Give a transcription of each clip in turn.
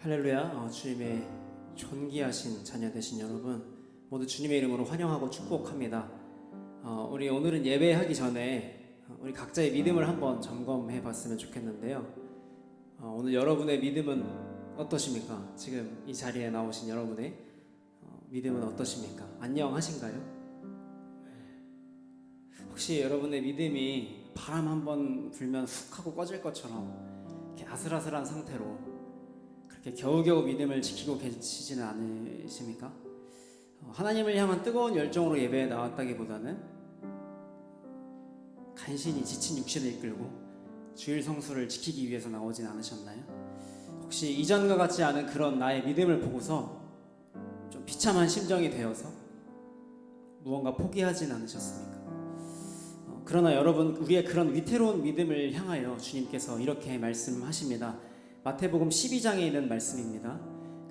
할렐루야. 주님의 존귀하신 자녀 되신 여러분 모두 주님의 이름으로 환영하고 축복합니다. 우리 오늘은 예배하기 전에 우리 각자의 믿음을 한번 점검해 봤으면 좋겠는데요. 오늘 여러분의 믿음은 어떠십니까? 지금 이 자리에 나오신 여러분의 믿음은 어떠십니까? 안녕하신가요? 혹시 여러분의 믿음이 바람 한번 불면 훅 하고 꺼질 것처럼 이렇게 아슬아슬한 상태로 그렇게 겨우겨우 믿음을 지키고 계시지는 않으십니까? 하나님을 향한 뜨거운 열정으로 예배에 나왔다기보다는 간신히 지친 육신을 이끌고 주일 성수를 지키기 위해서 나오진 않으셨나요? 혹시 이전과 같지 않은 그런 나의 믿음을 보고서 좀 비참한 심정이 되어서 무언가 포기하진 않으셨습니까? 그러나 여러분, 우리의 그런 위태로운 믿음을 향하여 주님께서 이렇게 말씀하십니다. 마태복음 12장에 있는 말씀입니다.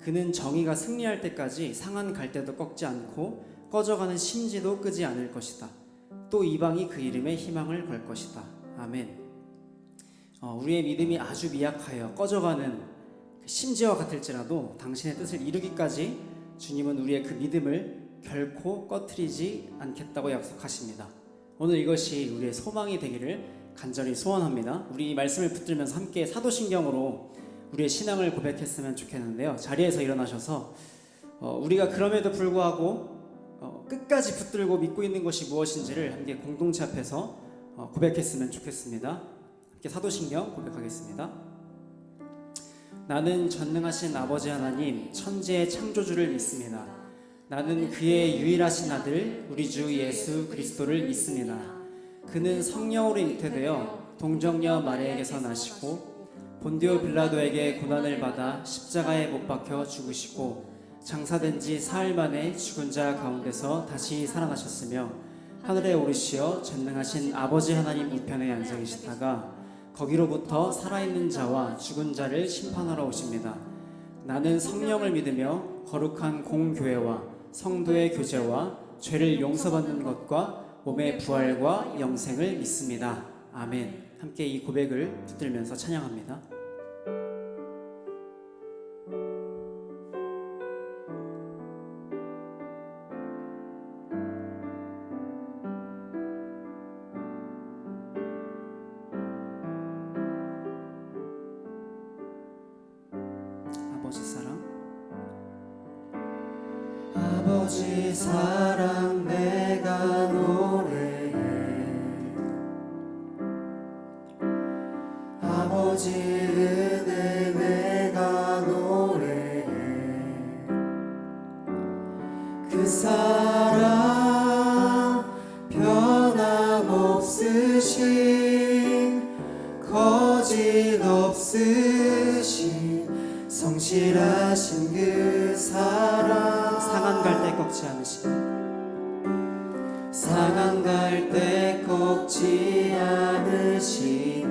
그는 정의가 승리할 때까지 상한 갈대도 꺾지 않고 꺼져가는 심지도 끄지 않을 것이다. 또 이방이 그 이름에 희망을 걸 것이다. 아멘. 우리의 믿음이 아주 미약하여 꺼져가는 심지와 같을지라도 당신의 뜻을 이루기까지 주님은 우리의 그 믿음을 결코 꺼트리지 않겠다고 약속하십니다. 오늘 이것이 우리의 소망이 되기를 간절히 소원합니다. 우리 이 말씀을 붙들면서 함께 사도신경으로 우리의 신앙을 고백했으면 좋겠는데요. 자리에서 일어나셔서 우리가 그럼에도 불구하고 끝까지 붙들고 믿고 있는 것이 무엇인지를 함께 공동체 앞에서 고백했으면 좋겠습니다. 함께 사도신경 고백하겠습니다. 나는 전능하신 아버지 하나님 천지의 창조주를 믿습니다. 나는 그의 유일하신 아들 우리 주 예수 그리스도를 믿습니다. 그는 성령으로 잉태되어 동정녀 마리아에게서 나시고 본디오 빌라도에게 고난을 받아 십자가에 못 박혀 죽으시고 장사된 지 사흘 만에 죽은 자 가운데서 다시 살아나셨으며 하늘에 오르시어 전능하신 아버지 하나님 우편에 앉아 계시다가 거기로부터 살아있는 자와 죽은 자를 심판하러 오십니다. 나는 성령을 믿으며 거룩한 공교회와 성도의 교제와 죄를 용서받는 것과 몸의 부활과 영생을 믿습니다. 아멘. 함께 이 고백을 붙들면서 찬양합니다. 아버지 사랑, 아버지 사랑 내가 노래해. 아버지 은혜 내가 노래해. 그 사랑 변함없으신 거짓 없으신 성실하신 그 사랑 상한 갈대 꺾지 않으신 상한 갈대 꺾지 않으시는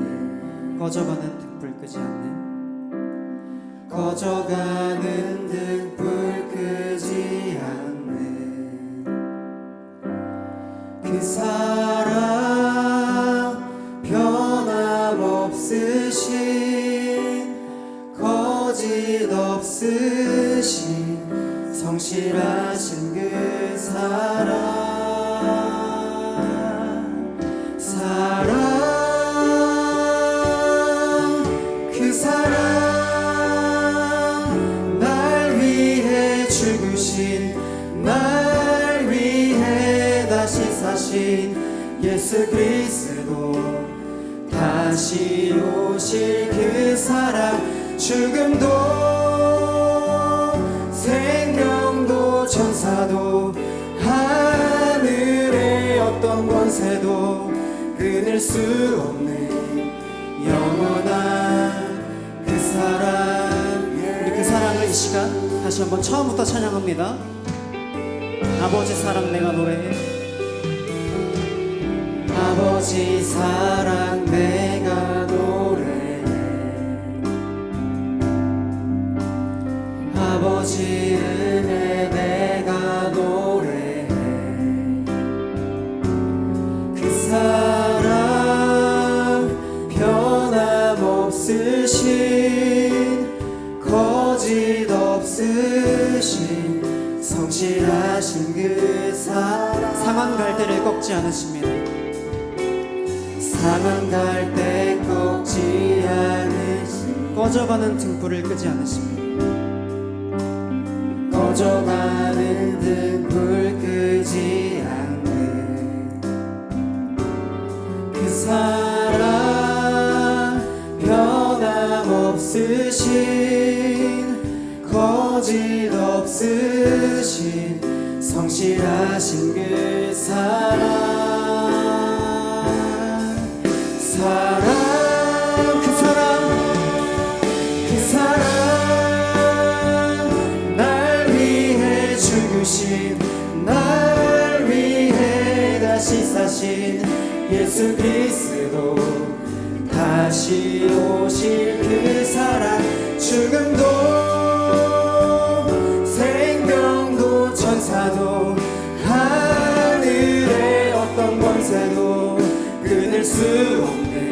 꺼져가는 등불 끄지 않는 꺼져가는 등불 끄지 않는 그 사랑 변함없으신 거짓 없으신 성실하신 그 사랑 그 사랑 날 위해 죽으신 날 위해 다시 사신 예수 그리스도 다시 오실 그 사랑 죽음도 생명도 천사도 하늘의 어떤 권세도 끊을 수 없는 영원한 그 사랑. 우리 그 사랑을 이 시간 다시 한번 처음부터 찬양합니다. 아버지 사랑 내가 노래해. 아버지 사랑 내가 노래해. 아버지 은혜 내가 노래해. 그 사랑 변함없으신 거짓 없으신 성실하신 그 사랑 상한 갈대를 꺾지 않으십니다. 상한 갈대 꺾지 않으신 꺼져가는 등불을 끄지 않으십니다. 꺼져가는 등불 끄지 않는 그 사랑 변함없으신 거짓 없으신 성실하신 그 사랑 그 사랑 날 위해 죽으신 날 위해 다시 사신 예수 그리스도 다시 오실 그 사랑 죽음도 생명도 천사도 하늘의 어떤 권세도 끊을 수 없는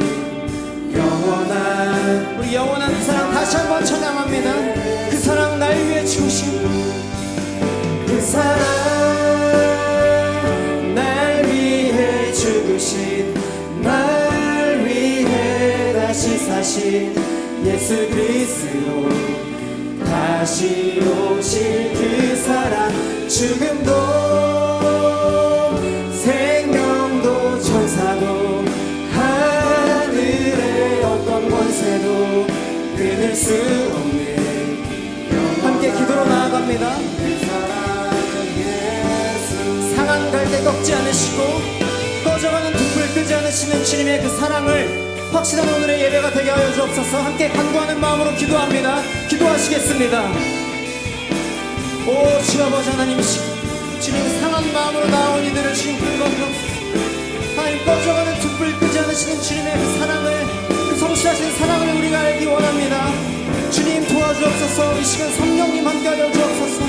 영원한 우리 영원한 그 사랑 다시 한번 찬양합니다. 그 사랑 날 위해 죽으신 그 사랑 날 위해 죽으신 날 위해 다시 사신 예수 그리스도 다시 오실 그 사랑 죽음도 생명도 천사도 하늘의 어떤 권세도 끊을 수 없는 함께 기도로 나아갑니다. 그 사랑 예수 상한 갈대 꺾지 않으시고 꺼져가는 등불 끄지 않으시는 주님의 그 사랑을 확실한 오늘의 예배가 되게 하여 주옵소서. 함께 간구하는 마음으로 기도합니다. 기도하시겠습니다. 오 주여 아버지 하나님, 주님 상한 마음으로 나온 이들을 주님 불러주옵소서. 하나님 꺼져가는 등불 끄지 않으시는 주님의 그 사랑을, 그 성실하신 사랑을 우리가 알기 원합니다. 주님 도와주옵소서. 이 시간 성령님 함께 하여 주옵소서.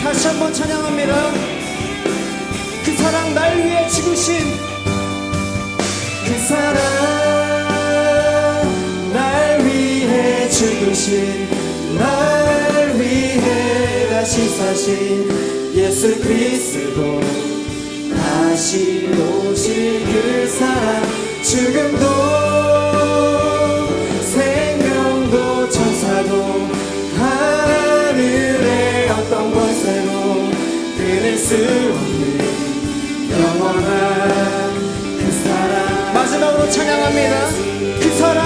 다시 한번 찬양합니다. 그 사랑 날 위해 죽으신 그 사랑 날 위해 죽으신 날 위해 다시 사신 예수 그리스도 다시 오실 그 사랑 죽음도 생명도 천사도 하늘의 어떤 권세도 끊을 수 없는 영원한 그 사랑 마지막으로 찬양합니다. 그 사랑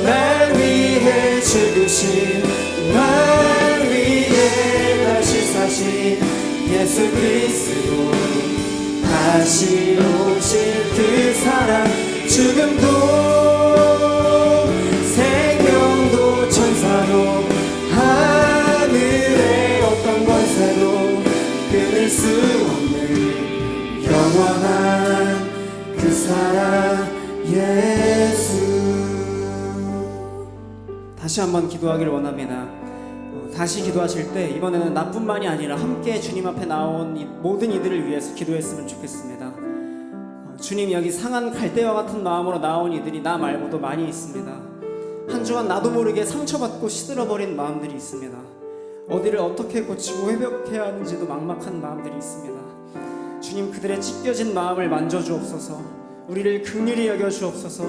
날 위해 죽으신 날 위해 다시 사신 예수 그리스도 다시 오실 그 사랑 죽음도 생명도 천사도 하늘의 어떤 권세도 끊을 수 없는 영원한 그 사랑 예수. 다시 한번 기도하기를 원합니다. 다시 기도하실 때 이번에는 나뿐만이 아니라 함께 주님 앞에 나온 모든 이들을 위해서 기도했으면 좋겠습니다. 주님, 여기 상한 갈대와 같은 마음으로 나온 이들이 나 말고도 많이 있습니다. 한 주간 나도 모르게 상처받고 시들어버린 마음들이 있습니다. 어디를 어떻게 고치고 회복해야 하는지도 막막한 마음들이 있습니다. 주님, 그들의 찢겨진 마음을 만져주옵소서. 우리를 긍휼히 여겨주옵소서.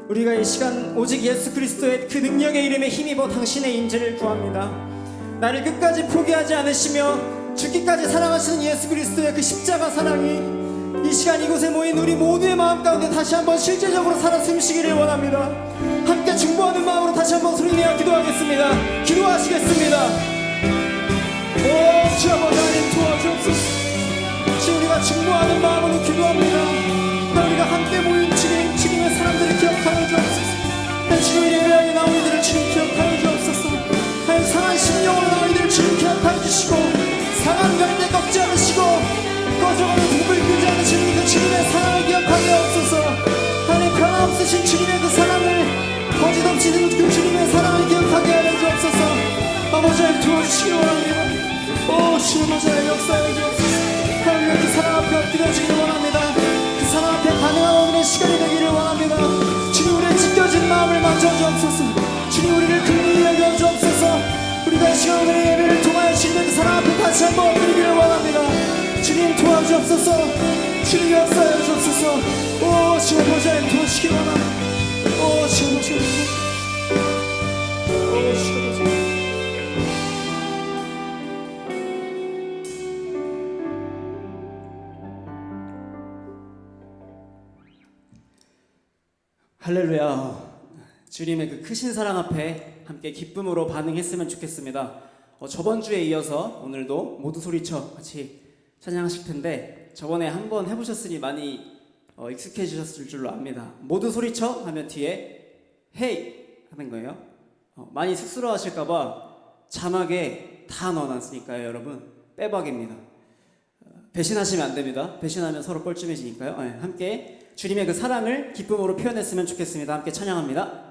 우리가 이 시간 오직 예수 그리스도의 그 능력의 이름에 힘입어 당신의 인재를 구합니다. 나를 끝까지 포기하지 않으시며 죽기까지 사랑하시는 예수 그리스도의 그 십자가 사랑이 이 시간 이곳에 모인 우리 모두의 마음 가운데 다시 한번 실제적으로 살아 숨쉬기를 원합니다. 함께 중보하는 마음으로 다시 한번 소리내어 기도하겠습니다. 기도하시겠습니다. 오 주 아버지 하나님 도와주옵소서. 지금 우리가 중보하는 마음으로 기도합니다. 우리가 함께 모인 주님의 사람들을 기억하여 주옵소서. 주님의 예배하게 나온 이들을 주님 기억하여 주옵소서. 하나님 상한 심령으로 나온 이들을 주님 기억하여 주시고 상한 갈대 꺾지 않으시고 꺼져가는 불을 끄지 않으시는 그 주님의 사랑을 기억하게 하옵소서. 하나님 변함없으신 주님의 그 사랑을 거짓없이는 그 주님의 사랑을 기억하게 하여 주옵소서. 아버지 하나님 도와주시기 원합니다. 오 주님 아버지 하나님 역사하여 주옵소서. 하나님 그 사랑 앞에 엎드려지기를 원합니다. 그 사랑 앞에 반응하는 오늘의 시간이 되기를 원합니다. 주옵소서. 주님 우리를 긍휼히 여겨 주옵소서. 우리가 시간 오늘 예배를 통하여 주님의 사랑 앞에 다시 한번 드리기를 원합니다. 주님 도와주옵소서. 주님 역사해 주옵소서. 오 주님 보좌에 도우시기 원합니다. 오 주님 보좌에 오 주님 보좌에 할렐루야. 주님의 그 크신 사랑 앞에 함께 기쁨으로 반응했으면 좋겠습니다. 저번 주에 이어서 오늘도 모두 소리쳐 같이 찬양하실 텐데 저번에 한번 해보셨으니 많이 익숙해지셨을 줄로 압니다. 모두 소리쳐 하면 뒤에 헤이 하는 거예요. 많이 쑥스러워하실까봐 자막에 다 넣어놨으니까요. 여러분 빼박입니다. 배신하시면 안 됩니다. 배신하면 서로 뻘쭘해지니까요. 네, 함께 주님의 그 사랑을 기쁨으로 표현했으면 좋겠습니다. 함께 찬양합니다.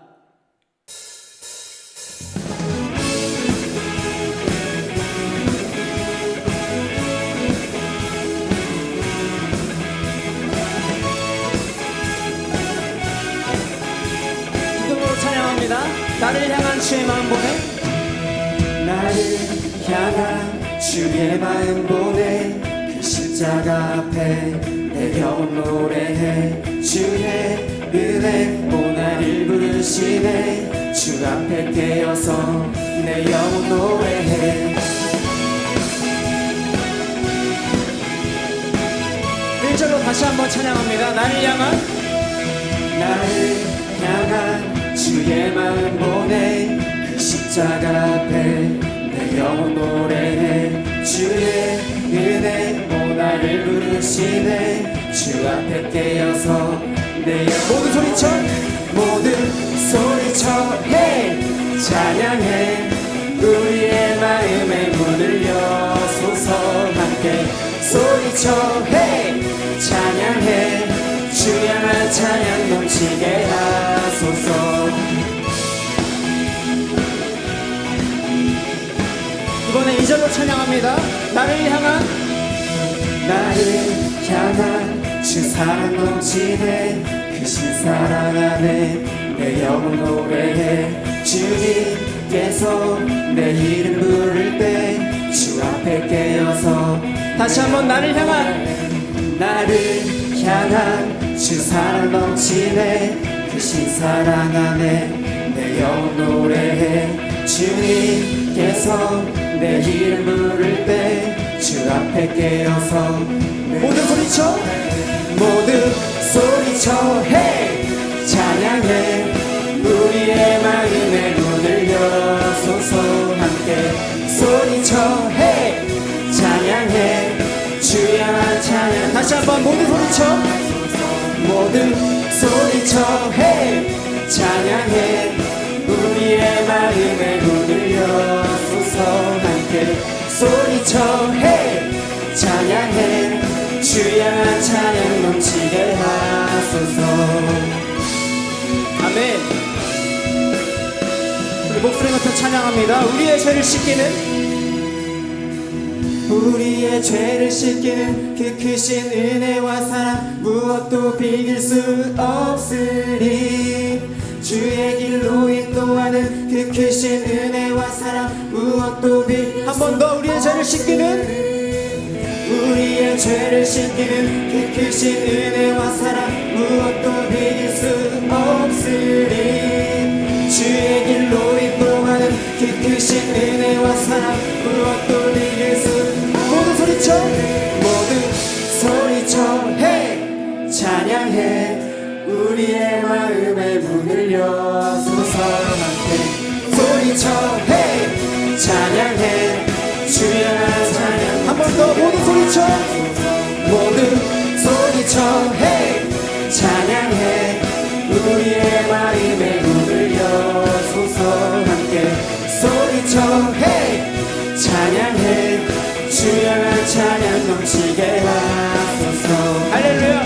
기쁨으로 찬양합니다. 나를 향한 주의 마음 보내. 나를 향한 주의 마음 보내. 그 십자가 앞에 내 영혼 노래해. 주의 은혜 오 나를 부르시네. 주 앞에 깨어서 내 영혼 노래해. 1절로 다시 한번 찬양합니다. 나를 향한 주의 마음 보내. 그 십자가 앞에 내 영혼 노래해. 주의 은혜 오 나를 부르시네. 주 앞에 깨어서 내 모두 소리쳐. 모두 소리쳐 해. 찬양해. 우리의 마음에 문을 여소서. 함께 소리쳐 해. 찬양해. 주 향한 찬양 넘치게 하소서. 이번에 2절로 찬양합니다. 나를 향한 주 사랑 넘치네. 그 신사랑 안에 내 영혼 노래해. 주님께서 내 이름 부를 때 주 앞에 깨어서 다시 한번 나를 향한 주 사랑 넘치네. 그 신사랑 안에 내 영혼 노래해. 주님께서 내 이름 부를 때 주 앞에 깨어서 모두 소리쳐. 모두 소리쳐 해. 찬양해. 우리의 마음에 문을 여소서. 함께 소리쳐 해. 찬양해. 주 향한 찬양. 다시 한번 모두 소리쳐. 모두 소리쳐 해. 찬양해. 우리의 마음에 문을 여소서. 함께 소리쳐 해. 찬양해. 주 향한 찬양 넘치게 하소서. 아멘. 우리 목소리 높여 찬양합니다. 우리의 죄를 씻기는 그 크신 은혜와 사랑 무엇도 비길 수 없으리. 주의 길로 인도하는 그 크신 은혜와 사랑 무엇도 비길 수. 한 번 더. 우리의 죄를 씻기는 그 크신 은혜와 사랑 무엇도 비길 수 없으리. 주의 길로 인도하는 그 크신 은혜와 사랑 무엇도 비길 수. 모두 소리쳐. 모두 소리쳐 해. 찬양해. 우리의 마음에 문을 여소서. 함께 소리쳐 해. 찬양해. 주 향한 찬양. 한 번 더. 모두 소리쳐. 모두 소리쳐 해. 찬양해. 우리의 마음에 문을 여소서. 함께 소리쳐 해. 찬양해. 주 향한 찬양 넘치게 하소서. 할렐루야.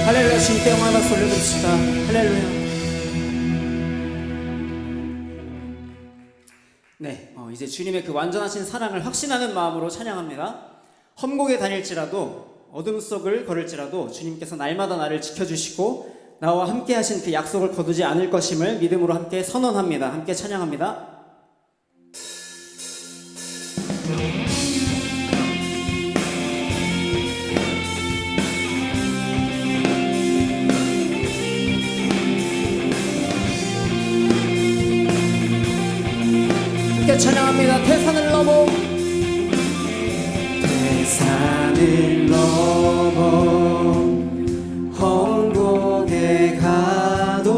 할렐루야. 주님께 영광을 올려드립시다. 할렐루야. 이제 주님의 그 완전하신 사랑을 확신하는 마음으로 찬양합니다. 험곡에 다닐지라도 어둠 속을 걸을지라도 주님께서 날마다 나를 지켜주시고 나와 함께 하신 그 약속을 거두지 않을 것임을 믿음으로 함께 선언합니다. 함께 찬양합니다. 함께 찬양합니다. 태산을 넘어 태산을 넘어 험곡에 가도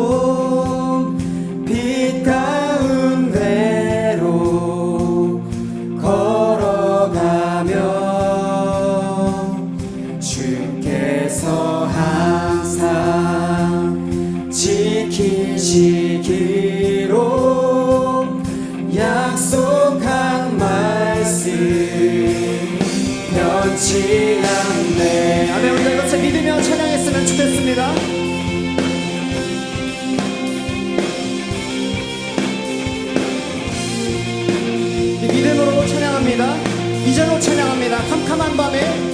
빛 가운데로 걸어가며 주께서 항상 지키시기로 약속한 말씀 변치 않네. 아멘. 우리가 이것을 믿으며 찬양했으면 좋겠습니다. 이 믿음으로 찬양합니다. 이절로 찬양합니다. 캄캄한 밤에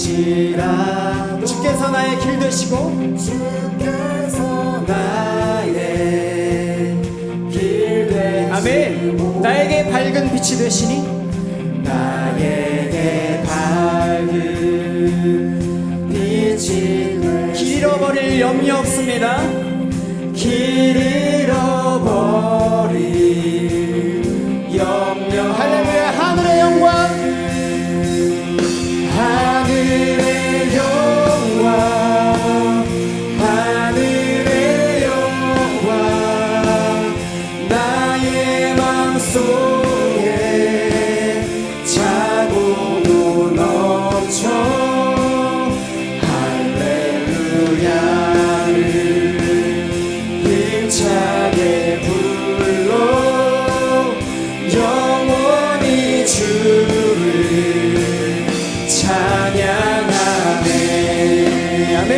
다닐지라도 주께서 나의 길 되시고 주께서 나의 길 되시고 아멘. 나에게 밝은 빛이 되시니 나에게 밝은 빛이 되시니 길 잃어버릴 염려 없습니다. 길 잃어버릴 염려. 할렐루야. 하늘의 영광 하늘의 영광 하늘의 영광 나의 맘속에 차고도 넘쳐 할렐루야를 힘차게 불러 영원히 주를 찬양하네. 아멘.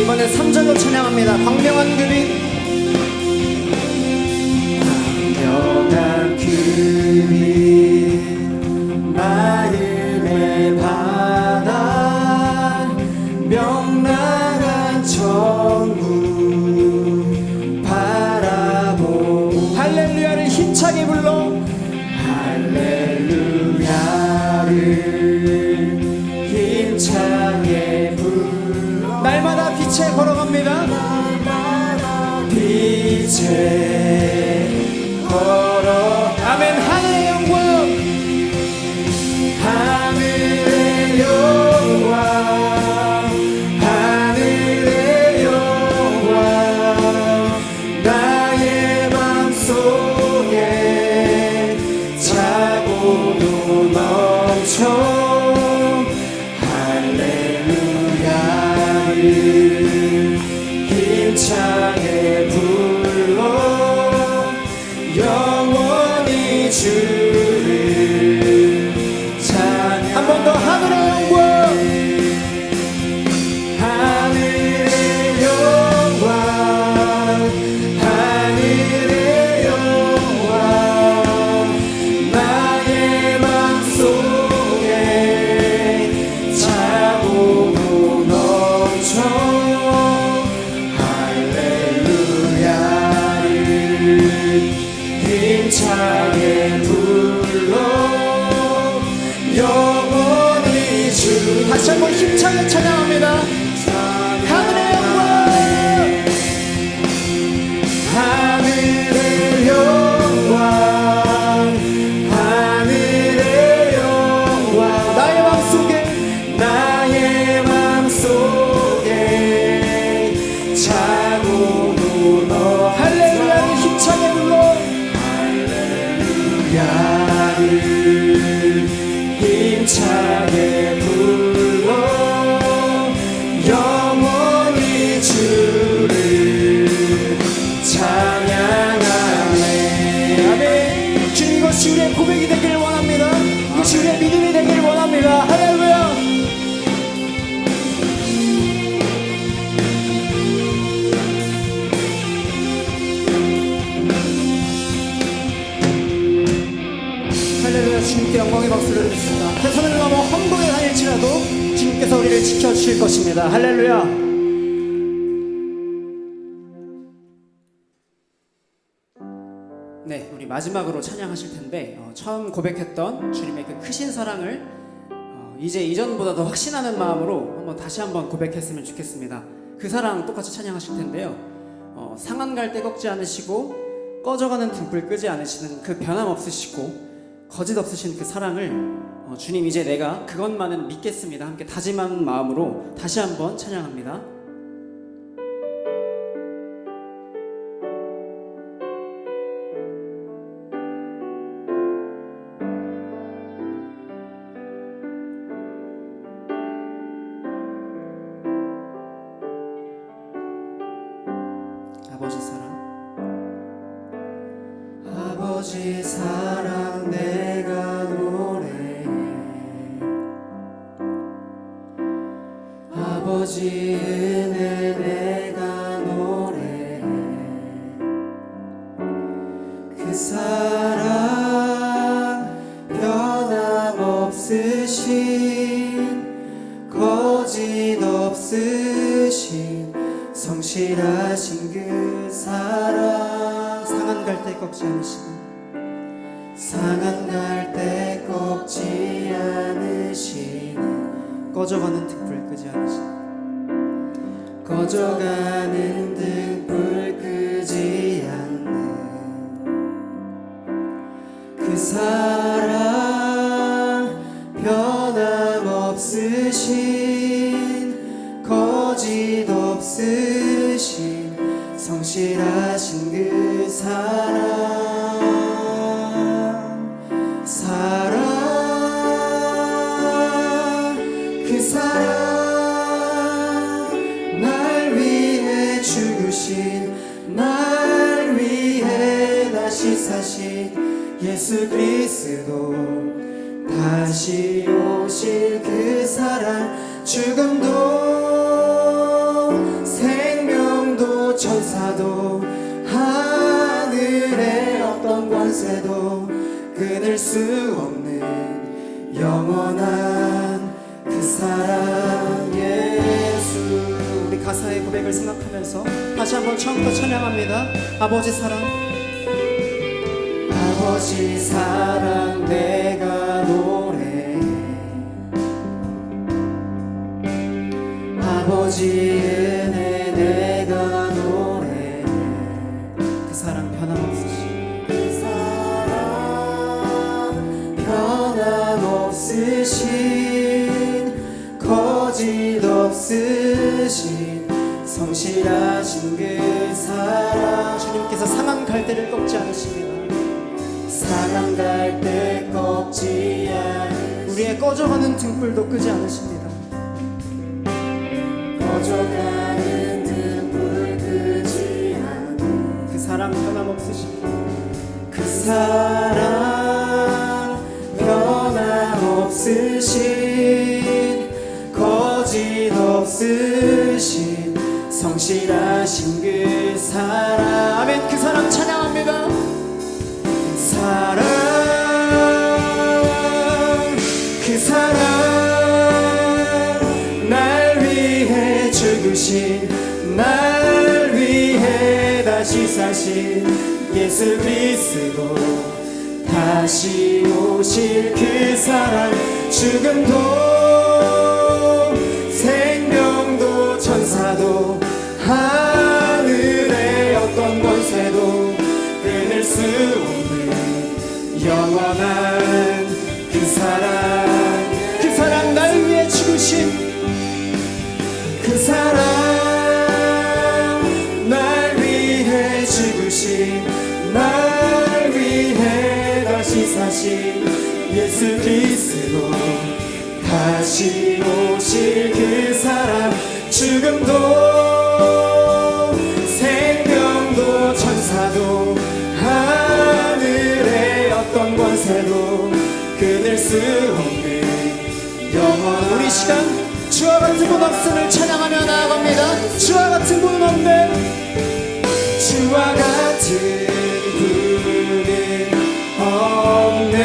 이번에 3절로 찬양합니다. 광명한 그 빛 광명한 그 빛 마음의 바다 명랑한 천국 바라보 할렐루야를 힘차게 불러 할렐루야를 힘차게 불러 날마다 빛에 걸어갑니다. 날마다 빛에 걸어 아멘. 하늘의 영광 하늘의 영광 하늘의 영광 나의 맘속에 차고도 넘쳐 할렐루야를 힘차게 불러 믿습니다. 개선을 넘어 험곡에 다닐지라도 주님께서 우리를 지켜주실 것입니다. 할렐루야. 네, 우리 마지막으로 찬양하실 텐데 처음 고백했던 주님의 그 크신 사랑을 이제 이전보다 더 확신하는 마음으로 다시 한번 고백했으면 좋겠습니다. 그 사랑 똑같이 찬양하실 텐데요. 상한 갈 때 꺾지 않으시고 꺼져가는 등불 끄지 않으시는 그 변함없으시고 거짓 없으신 그 사랑을 주님 이제 내가 그것만은 믿겠습니다. 함께 다짐한 마음으로 다시 한번 찬양합니다. 아버지 사랑, 아버지 사랑 내가 노래해. 아버지 은혜 내가 노래해. 그 사랑 변함없으신 거짓 없으신 성실하신 그 사랑. 상한 갈 때 꺾지 않으시는 상한 갈 때 꺾지 않으시는 꺼져가는 등불 끄지 않으시는 꺼져가는 등불 끄지 않는 그 사랑 변함없으신 거짓 없으신 성실하신 그 사랑. 그 사랑 날 위해 죽으신 날 위해 다시 사신 예수 그리스도 다시 오실 그 사랑. 죽음도 생명도 천사도 하늘의 어떤 권세도 끊을 수 없는 영원한 그 사랑 예수. 우리 가사의 고백을 생각하면서 다시 한번 처음부터 찬양합니다. 아버지 사랑, 아버지 사랑 내가 노래해. 아버지 은혜 내가 노래해. 그 사랑 변함없으신 그 사랑 변함없으신 거짓 없으신 성실하신 그 사랑. 주님께서 상한 갈대를 꺾지 않으십니다. 상한 갈 때 꺾지 않으신 우리의 꺼져가는 등불도 끄지 않으십니다. 꺼져가는 등불 끄지 않는 그 사랑 변함없으신 그 사랑 변함없으신 거짓 없으신 성실하신 그 사랑. 아멘. 그 사랑 찬양합니다. 사랑 그 사랑 날 위해 죽으신 날 위해 다시 사신 예수 그리스도 다시 오실 그 사랑. 죽음도 생명도 천사도 하늘의 어떤 권세도 끊을 수 없는 영원한 그 사랑. 그 사랑 날 위해 죽으신 그 사랑 날 위해 죽으신 날 위해 다시 사신 예수 그리스도 다시 오실 그 사랑. 죽음도 생명도 천사도 하늘의 어떤 권세도 끊을 수 없는 영원. 우리 시간 주와 같은 분 없음을 찬양하며 나아갑니다. 주와 같은 분은 없네. 주와 같은 분은 없네.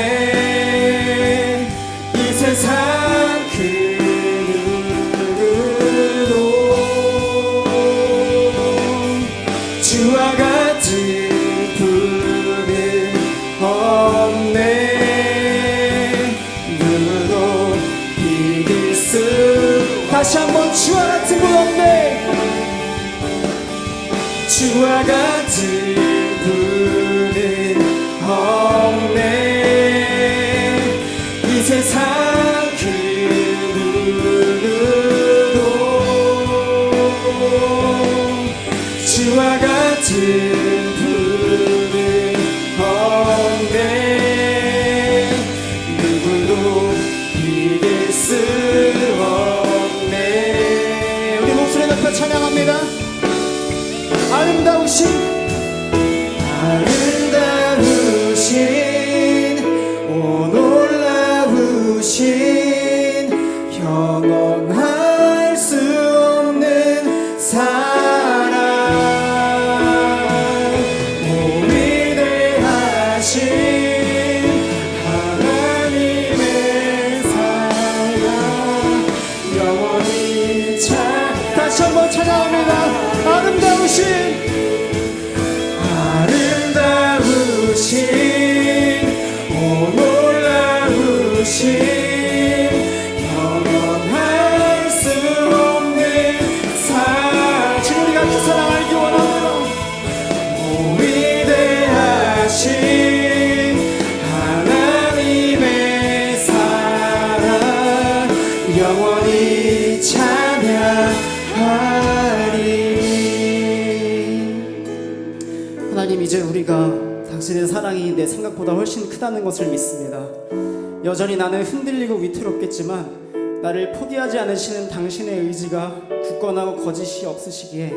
주와 같은 분은 없네. 이 세상 그 누구도 주와 같은 분은 없네. 누구도 이길 수 없네. 우리 목소리 높여 찬양합니다. 아름다우신 오 놀라우신 영원할 수 없는 사랑 오 위대하신 하나님의 사랑 영원히 다시 한번 찬양합니다. 아름다우신 오 놀라우신 영원할 수 없는 사랑 지금 우리가 그 사랑 알기 원합니다. 오 위대하신 하나님의 사랑 영원히 찬양하리. 하나님, 이제 우리가 당신의 사랑이 내 생각보다 훨씬 크다는 것을 믿습니다. 여전히 나는 흔들리고 위태롭겠지만 나를 포기하지 않으시는 당신의 의지가 굳건하고 거짓이 없으시기에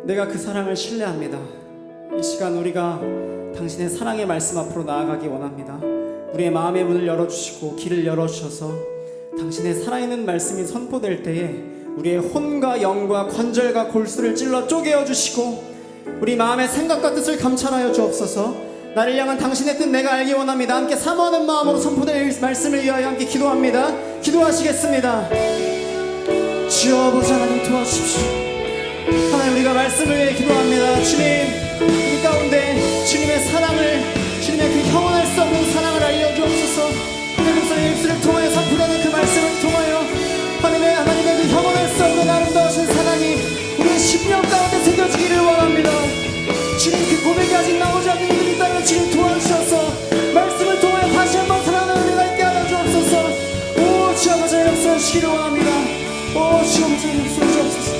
내가 그 사랑을 신뢰합니다. 이 시간 우리가 당신의 사랑의 말씀 앞으로 나아가기 원합니다. 우리의 마음의 문을 열어주시고 길을 열어주셔서 당신의 살아있는 말씀이 선포될 때에 우리의 혼과 영과 관절과 골수를 찔러 쪼개어 주시고 우리 마음의 생각과 뜻을 감찰하여 주옵소서. 나를 향한 당신의 뜻 내가 알기 원합니다. 함께 사모하는 마음으로 선포될 말씀을 위하여 함께 기도합니다. 기도하시겠습니다. 주여 아버지 하나님 도와주십시오. 하나님, 우리가 말씀을 위해 기도합니다. 주님, 우리 가운데 주님의 사랑을, 주님의 그 형언할 수 없는 사랑을 알려주옵소서. 내 목소리 입술을 통하여 선포되는 그 말씀을 통하여 하나님의 그 형언할 수 없는 아름다우신 사랑이 우리의 심령 가운데 새겨지기를 원합니다. 주님, 그 고백이 아직 나오지 않는 이들이 있다면 주님 도와주셔서 말씀을 통하여 다시 한번 사랑하는 은혜가 있게 하여 주옵소서. 오 주 아버지 역사하시기를 원합니다. 오 주 아버지 역사해 주옵소서.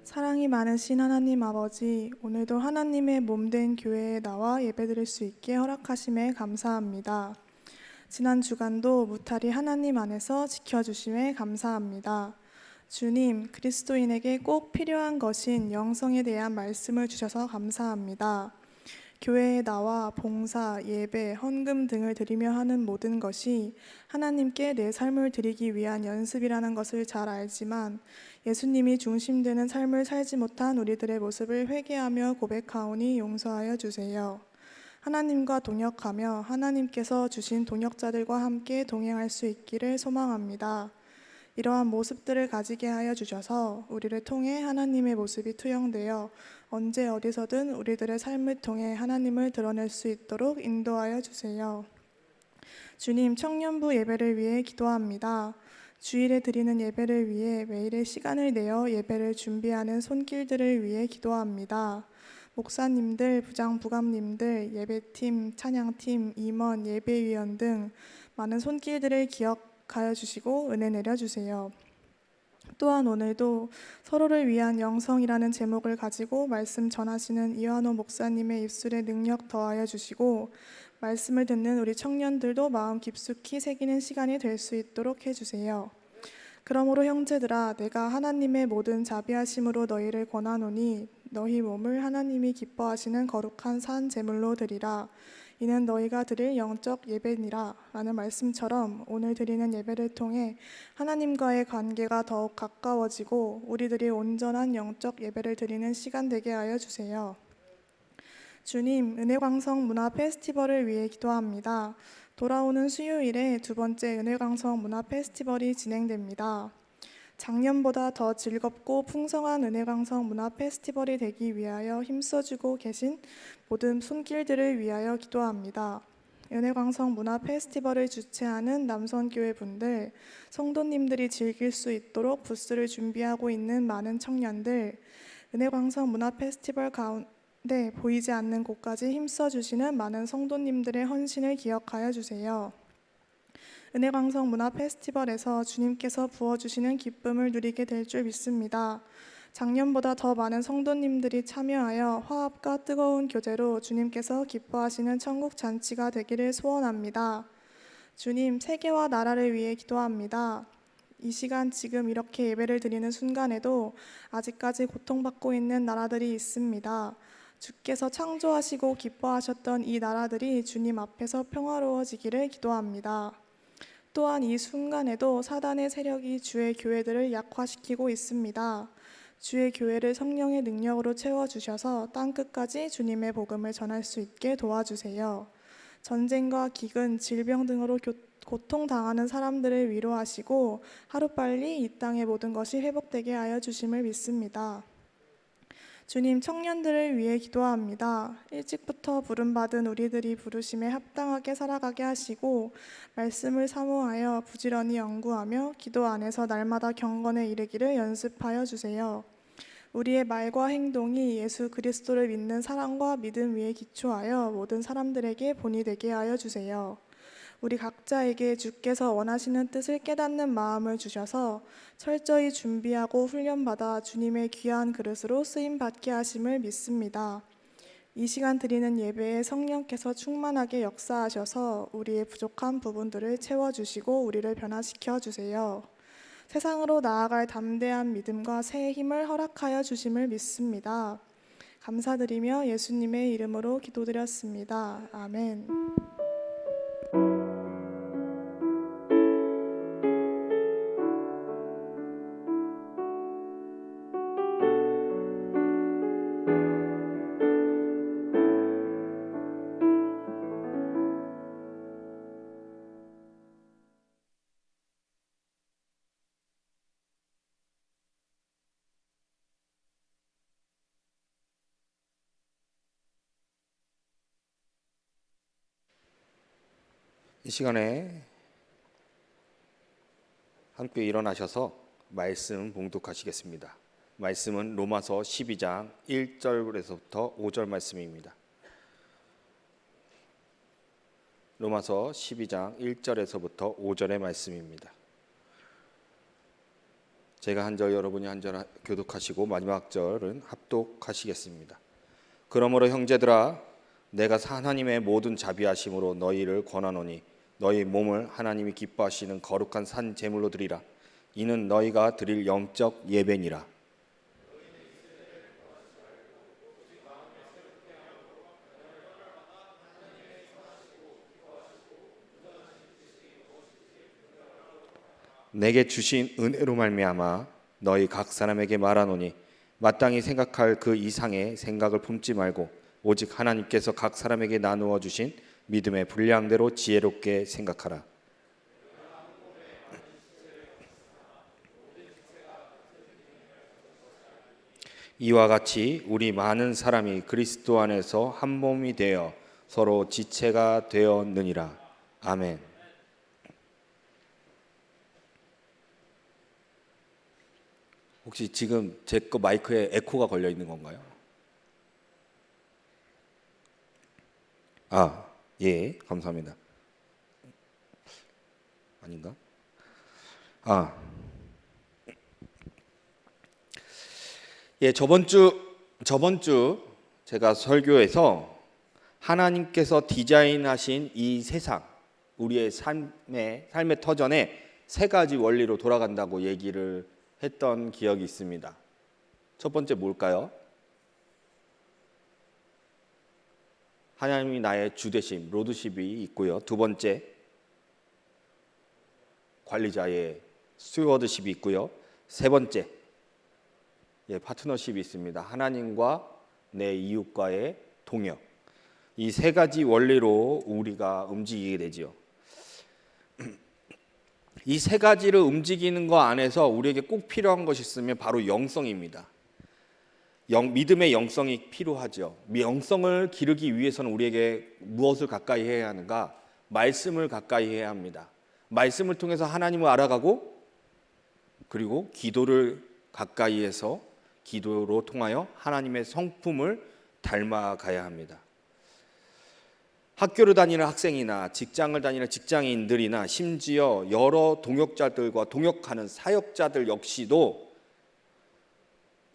사랑이 많으신 하나님 아버지, 오늘도 하나님의 몸된 교회에 나와 예배드릴 수 있게 허락하심에 감사합니다. 지난 주간도 무탈히 하나님 안에서 지켜주심에 감사합니다. 주님, 그리스도인에게 꼭 필요한 것인 영성에 대한 말씀을 주셔서 감사합니다. 교회에 나와 봉사, 예배, 헌금 등을 드리며 하는 모든 것이 하나님께 내 삶을 드리기 위한 연습이라는 것을 잘 알지만 예수님이 중심되는 삶을 살지 못한 우리들의 모습을 회개하며 고백하오니 용서하여 주세요. 하나님과 동역하며 하나님께서 주신 동역자들과 함께 동행할 수 있기를 소망합니다. 이러한 모습들을 가지게 하여 주셔서 우리를 통해 하나님의 모습이 투영되어 언제 어디서든 우리들의 삶을 통해 하나님을 드러낼 수 있도록 인도하여 주세요. 주님, 청년부 예배를 위해 기도합니다. 주일에 드리는 예배를 위해 매일의 시간을 내어 예배를 준비하는 손길들을 위해 기도합니다. 목사님들, 부장, 부감님들, 예배팀, 찬양팀, 임원, 예배위원 등 많은 손길들을 기억하여 주시고 은혜 내려주세요. 또한 오늘도 서로를 위한 영성이라는 제목을 가지고 말씀 전하시는 이완호 목사님의 입술에 능력 더하여 주시고 말씀을 듣는 우리 청년들도 마음 깊숙이 새기는 시간이 될 수 있도록 해주세요. 그러므로 형제들아 내가 하나님의 모든 자비하심으로 너희를 권하노니 너희 몸을 하나님이 기뻐하시는 거룩한 산 제물로 드리라. 이는 너희가 드릴 영적 예배니라 라는 말씀처럼 오늘 드리는 예배를 통해 하나님과의 관계가 더욱 가까워지고 우리들이 온전한 영적 예배를 드리는 시간 되게 하여 주세요. 주님, 은혜광성 문화 페스티벌을 위해 기도합니다. 돌아오는 수요일에 두 번째 은혜광성 문화 페스티벌이 진행됩니다. 작년보다 더 즐겁고 풍성한 은혜광성 문화 페스티벌이 되기 위하여 힘써주고 계신 모든 손길들을 위하여 기도합니다. 은혜광성 문화 페스티벌을 주최하는 남선교회 분들, 성도님들이 즐길 수 있도록 부스를 준비하고 있는 많은 청년들, 은혜광성 문화 페스티벌 가운데 보이지 않는 곳까지 힘써주시는 많은 성도님들의 헌신을 기억하여 주세요. 은혜광성 문화 페스티벌에서 주님께서 부어주시는 기쁨을 누리게 될 줄 믿습니다. 작년보다 더 많은 성도님들이 참여하여 화합과 뜨거운 교제로 주님께서 기뻐하시는 천국 잔치가 되기를 소원합니다. 주님, 세계와 나라를 위해 기도합니다. 이 시간 지금 이렇게 예배를 드리는 순간에도 아직까지 고통받고 있는 나라들이 있습니다. 주께서 창조하시고 기뻐하셨던 이 나라들이 주님 앞에서 평화로워지기를 기도합니다. 또한 이 순간에도 사단의 세력이 주의 교회들을 약화시키고 있습니다. 주의 교회를 성령의 능력으로 채워주셔서 땅끝까지 주님의 복음을 전할 수 있게 도와주세요. 전쟁과 기근, 질병 등으로 고통당하는 사람들을 위로하시고 하루빨리 이 땅의 모든 것이 회복되게 하여 주심을 믿습니다. 주님, 청년들을 위해 기도합니다. 일찍부터 부름받은 우리들이 부르심에 합당하게 살아가게 하시고 말씀을 사모하여 부지런히 연구하며 기도 안에서 날마다 경건에 이르기를 연습하여 주세요. 우리의 말과 행동이 예수 그리스도를 믿는 사랑과 믿음 위에 기초하여 모든 사람들에게 본이 되게 하여 주세요. 우리 각자에게 주께서 원하시는 뜻을 깨닫는 마음을 주셔서 철저히 준비하고 훈련받아 주님의 귀한 그릇으로 쓰임받게 하심을 믿습니다. 이 시간 드리는 예배에 성령께서 충만하게 역사하셔서 우리의 부족한 부분들을 채워주시고 우리를 변화시켜 주세요. 세상으로 나아갈 담대한 믿음과 새 힘을 허락하여 주심을 믿습니다. 감사드리며 예수님의 이름으로 기도드렸습니다. 아멘. 이 시간에 함께 일어나셔서 말씀 봉독하시겠습니다. 말씀은 로마서 12장 1절에서부터 5절 말씀입니다. 로마서 12장 1절에서부터 5절의 말씀입니다. 제가 한 절, 여러분이 한 절 교독하시고 마지막 절은 합독하시겠습니다. 그러므로 형제들아 내가 하나님의 모든 자비하심으로 너희를 권하노니 너희 몸을 하나님이 기뻐하시는 거룩한 산 제물로 드리라. 이는 너희가 드릴 영적 예배니라. 내게 주신 은혜로 말미암아 너희 각 사람에게 말하노니 마땅히 생각할 그 이상의 생각을 품지 말고 오직 하나님께서 각 사람에게 나누어 주신 믿음의 분량대로 지혜롭게 생각하라. 이와 같이 우리 많은 사람이 그리스도 안에서 한 몸이 되어 서로 지체가 되었느니라. 아멘. 혹시 지금 제 거 마이크에 에코가 걸려 있는 건가요? 예, 감사합니다. 아닌가? 예, 저번 주 제가 설교에서 하나님께서 디자인하신 이 세상, 우리의 삶의 터전에 세 가지 원리로 돌아간다고 얘기를 했던 기억이 있습니다. 첫 번째 뭘까요? 하나님이 나의 주되심, 로드십이 있고요. 두 번째, 관리자의 스튜어드십이 있고요. 세 번째, 파트너십이 있습니다. 하나님과 내 이웃과의 동역. 이 세 가지 원리로 우리가 움직이게 되지요. 이 세 가지를 움직이는 거 안에서 우리에게 꼭 필요한 것이 있으면 바로 영성입니다. 믿음의 영성이 필요하죠. 영성을 기르기 위해서는 우리에게 무엇을 가까이 해야 하는가? 말씀을 가까이 해야 합니다. 말씀을 통해서 하나님을 알아가고, 그리고 기도를 가까이 해서 기도로 통하여 하나님의 성품을 닮아가야 합니다. 학교를 다니는 학생이나 직장을 다니는 직장인들이나 심지어 여러 동역자들과 동역하는 사역자들 역시도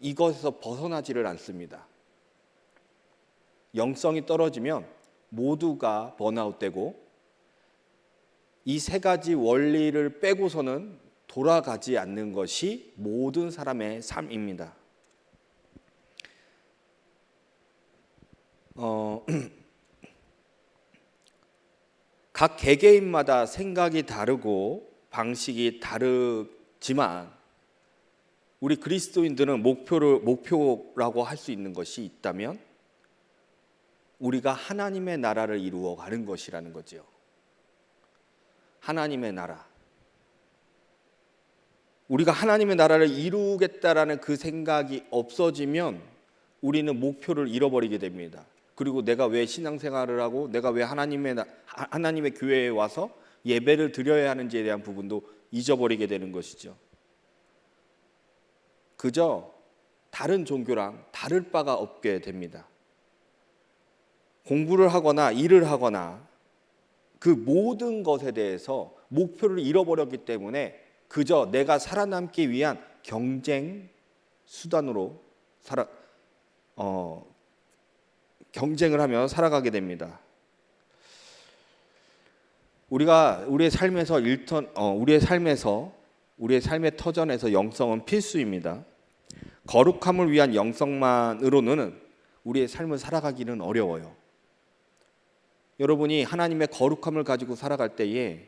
이것에서 벗어나지를 않습니다. 영성이 떨어지면 모두가 번아웃되고 이 세 가지 원리를 빼고서는 돌아가지 않는 것이 모든 사람의 삶입니다. 각 개개인마다 생각이 다르고 방식이 다르지만 우리 그리스도인들은 목표라고 할 수 있는 것이 있다면 우리가 하나님의 나라를 이루어 가는 것이라는 거죠. 하나님의 나라. 우리가 하나님의 나라를 이루겠다라는 그 생각이 없어지면 우리는 목표를 잃어버리게 됩니다. 그리고 내가 왜 신앙생활을 하고 내가 왜 하나님의 교회에 와서 예배를 드려야 하는지에 대한 부분도 잊어버리게 되는 것이죠. 그저 다른 종교랑 다를 바가 없게 됩니다. 공부를 하거나 일을 하거나 그 모든 것에 대해서 목표를 잃어버렸기 때문에 그저 내가 살아남기 위한 경쟁 수단으로 경쟁을 하며 살아가게 됩니다. 우리가 우리의 삶의 터전에서 영성은 필수입니다. 거룩함을 위한 영성만으로는 우리의 삶을 살아가기는 어려워요. 여러분이 하나님의 거룩함을 가지고 살아갈 때에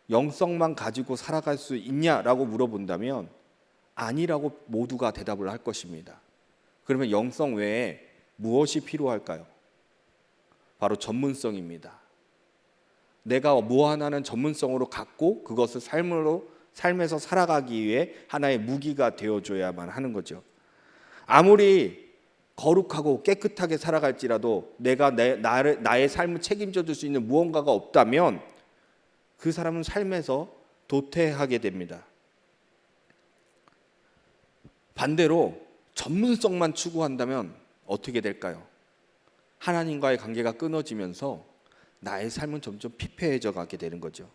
영성만 가지고 살아갈 수 있냐라고 물어본다면 아니라고 모두가 대답을 할 것입니다. 그러면 영성 외에 무엇이 필요할까요? 바로 전문성입니다. 내가 뭐 하나는 전문성으로 갖고 그것을 삶에서 살아가기 위해 하나의 무기가 되어줘야만 하는 거죠. 아무리 거룩하고 깨끗하게 살아갈지라도 내가 나의 삶을 책임져 줄 수 있는 무언가가 없다면 그 사람은 삶에서 도태하게 됩니다. 반대로 전문성만 추구한다면 어떻게 될까요? 하나님과의 관계가 끊어지면서 나의 삶은 점점 피폐해져 가게 되는 거죠.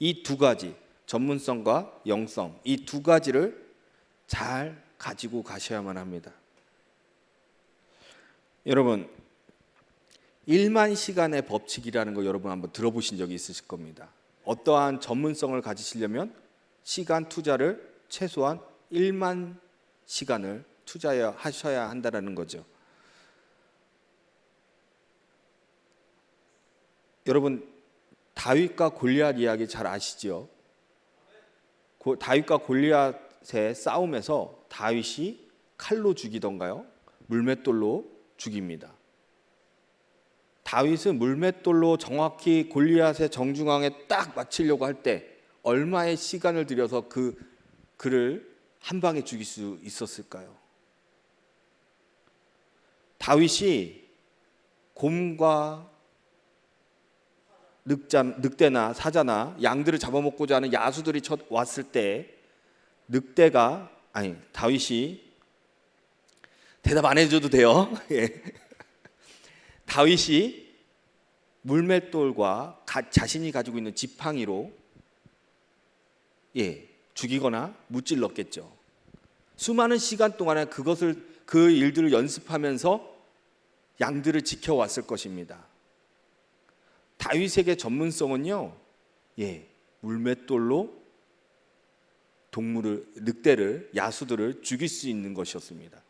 이 두 가지, 전문성과 영성, 이 두 가지를 잘 가지고 가셔야만 합니다. 여러분, 1만 시간의 법칙이라는 거 여러분 한번 들어보신 적이 있으실 겁니다. 어떠한 전문성을 가지시려면 시간 투자를 최소한 1만 시간을 투자하셔야 한다는 거죠. 여러분, 다윗과 골리앗 이야기 잘 아시죠? 다윗과 골리앗의 싸움에서 다윗이 칼로 죽이던가요? 물맷돌로 죽입니다. 다윗은 물맷돌로 정확히 골리앗의 정중앙에 딱 맞추려고 할 때 얼마의 시간을 들여서 그를 한 방에 죽일 수 있었을까요? 다윗이 곰과 늑대나 사자나 양들을 잡아먹고자 하는 야수들이 왔을 때 다윗이 대답 안 해줘도 돼요. 다윗이 물맷돌과 자신이 가지고 있는 지팡이로 죽이거나 무찔렀겠죠. 수많은 시간 동안에 그 일들을 연습하면서 양들을 지켜왔을 것입니다. 다윗에게 전문성은요, 물맷돌로 동물을, 늑대를, 야수들을 죽일 수 있는 것이었습니다.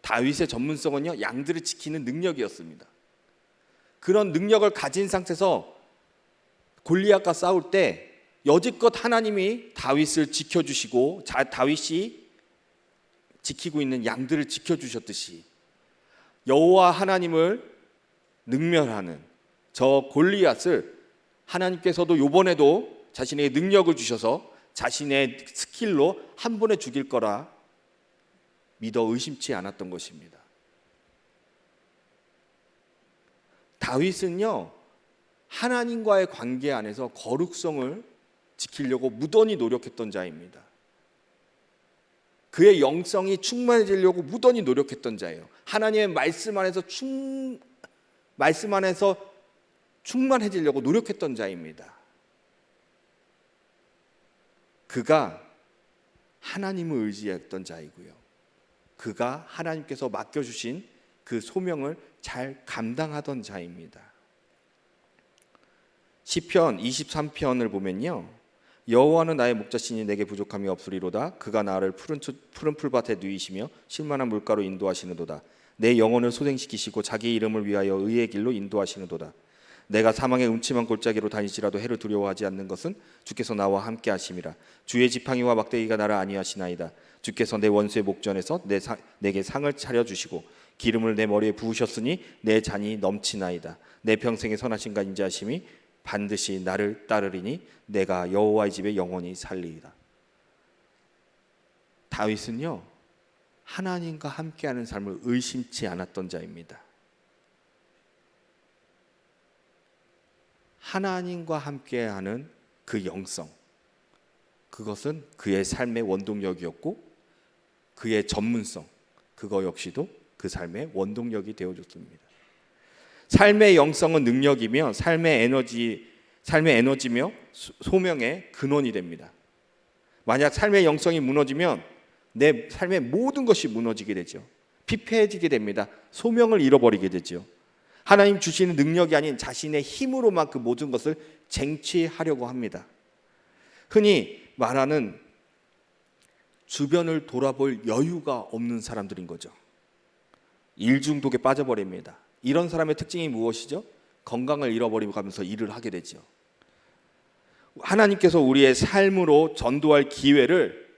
다윗의 전문성은요, 양들을 지키는 능력이었습니다. 그런 능력을 가진 상태에서 골리앗과 싸울 때 여지껏 하나님이 다윗을 지켜주시고 다윗이 지키고 있는 양들을 지켜주셨듯이 여호와 하나님을 능멸하는 저 골리앗을 하나님께서도 이번에도 자신의 능력을 주셔서 자신의 스킬로 한 번에 죽일 거라 믿어 의심치 않았던 것입니다. 다윗은요, 하나님과의 관계 안에서 거룩성을 지키려고 무던히 노력했던 자입니다. 그의 영성이 충만해지려고 무던히 노력했던 자예요. 하나님의 말씀 안에서 충만해지려고 노력했던 자입니다. 그가 하나님을 의지했던 자이고요. 그가 하나님께서 맡겨주신 그 소명을 잘 감당하던 자입니다. 시편 23편을 보면요, 여호와는 나의 목자시니 내게 부족함이 없으리로다. 그가 나를 푸른 풀밭에 누이시며 실만한 물가로 인도하시는도다. 내 영혼을 소생시키시고 자기 이름을 위하여 의의 길로 인도하시는도다. 내가 사망의 음침한 골짜기로 다니지라도 해를 두려워하지 않는 것은 주께서 나와 함께 하심이라. 주의 지팡이와 막대기가 나를 안위하시나이다. 주께서 내 원수의 목전에서 내게 상을 차려주시고 기름을 내 머리에 부으셨으니 내 잔이 넘치나이다. 내 평생의 선하심과 인자하심이 반드시 나를 따르리니 내가 여호와의 집에 영원히 살리이다. 다윗은요, 하나님과 함께하는 삶을 의심치 않았던 자입니다. 하나님과 함께하는 그 영성, 그것은 그의 삶의 원동력이었고 그의 전문성, 그거 역시도 그 삶의 원동력이 되어줬습니다. 삶의 영성은 능력이며 삶의 에너지며 소명의 근원이 됩니다. 만약 삶의 영성이 무너지면 내 삶의 모든 것이 무너지게 되죠. 피폐해지게 됩니다. 소명을 잃어버리게 되죠. 하나님 주시는 능력이 아닌 자신의 힘으로만 그 모든 것을 쟁취하려고 합니다. 흔히 말하는 주변을 돌아볼 여유가 없는 사람들인 거죠. 일 중독에 빠져버립니다. 이런 사람의 특징이 무엇이죠? 건강을 잃어버리면서 일을 하게 되죠. 하나님께서 우리의 삶으로 전도할 기회를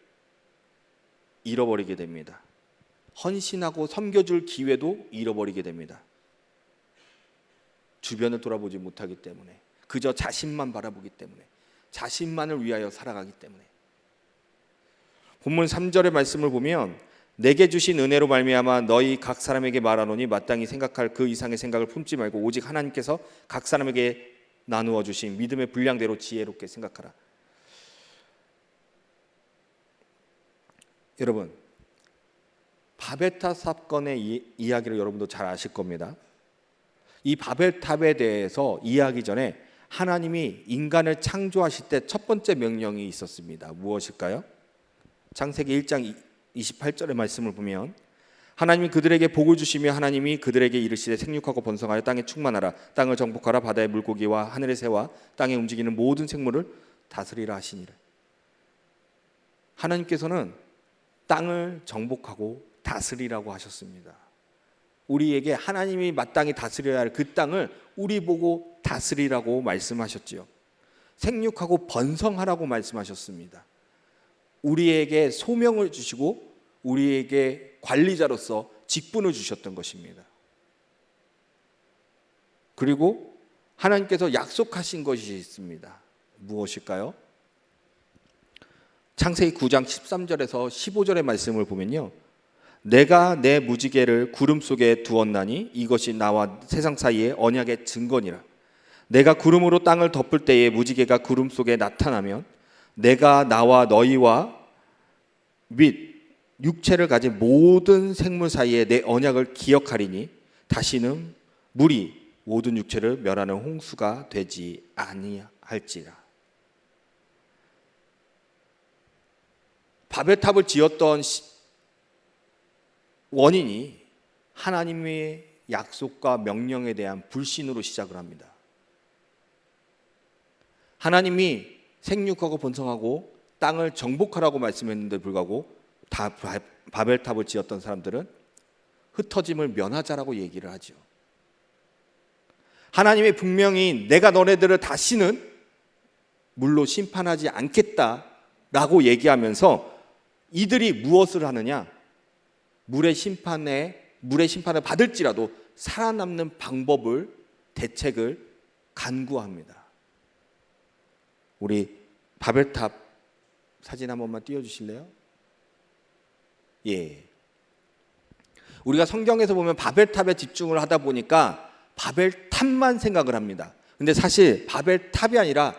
잃어버리게 됩니다. 헌신하고 섬겨줄 기회도 잃어버리게 됩니다. 주변을 돌아보지 못하기 때문에, 그저 자신만 바라보기 때문에, 자신만을 위하여 살아가기 때문에. 본문 3절의 말씀을 보면 내게 주신 은혜로 말미암아 너희 각 사람에게 말하노니 마땅히 생각할 그 이상의 생각을 품지 말고 오직 하나님께서 각 사람에게 나누어 주신 믿음의 분량대로 지혜롭게 생각하라. 여러분, 바벨탑 사건의 이야기를 여러분도 잘 아실 겁니다. 이 바벨탑에 대해서 이해하기 전에 하나님이 인간을 창조하실 때 첫 번째 명령이 있었습니다. 무엇일까요? 창세기 1장 28절의 말씀을 보면 하나님이 그들에게 복을 주시며 하나님이 그들에게 이르시되 생육하고 번성하여 땅에 충만하라. 땅을 정복하라. 바다의 물고기와 하늘의 새와 땅에 움직이는 모든 생물을 다스리라 하시니라. 하나님께서는 땅을 정복하고 다스리라고 하셨습니다. 우리에게 하나님이 마땅히 다스려야 할 그 땅을 우리 보고 다스리라고 말씀하셨지요. 생육하고 번성하라고 말씀하셨습니다. 우리에게 소명을 주시고 우리에게 관리자로서 직분을 주셨던 것입니다. 그리고 하나님께서 약속하신 것이 있습니다. 무엇일까요? 창세기 9장 13절에서 15절의 말씀을 보면요, 내가 내 무지개를 구름 속에 두었나니 이것이 나와 세상 사이의 언약의 증거니라. 내가 구름으로 땅을 덮을 때에 무지개가 구름 속에 나타나면 내가 나와 너희와 및 육체를 가진 모든 생물 사이에 내 언약을 기억하리니 다시는 물이 모든 육체를 멸하는 홍수가 되지 아니할지라. 바벨탑을 지었던 원인이 하나님의 약속과 명령에 대한 불신으로 시작을 합니다. 하나님이 생육하고 번성하고 땅을 정복하라고 말씀했는데 불구하고 바벨탑을 지었던 사람들은 흩어짐을 면하자라고 얘기를 하죠. 하나님이 분명히 내가 너네들을 다시는 물로 심판하지 않겠다라고 얘기하면서 이들이 무엇을 하느냐? 물의 심판을 받을지라도 살아남는 방법을, 대책을 간구합니다. 우리 바벨탑 사진 한 번만 띄워주실래요? 예. 우리가 성경에서 보면 바벨탑에 집중을 하다 보니까 바벨탑만 생각을 합니다. 근데 사실 바벨탑이 아니라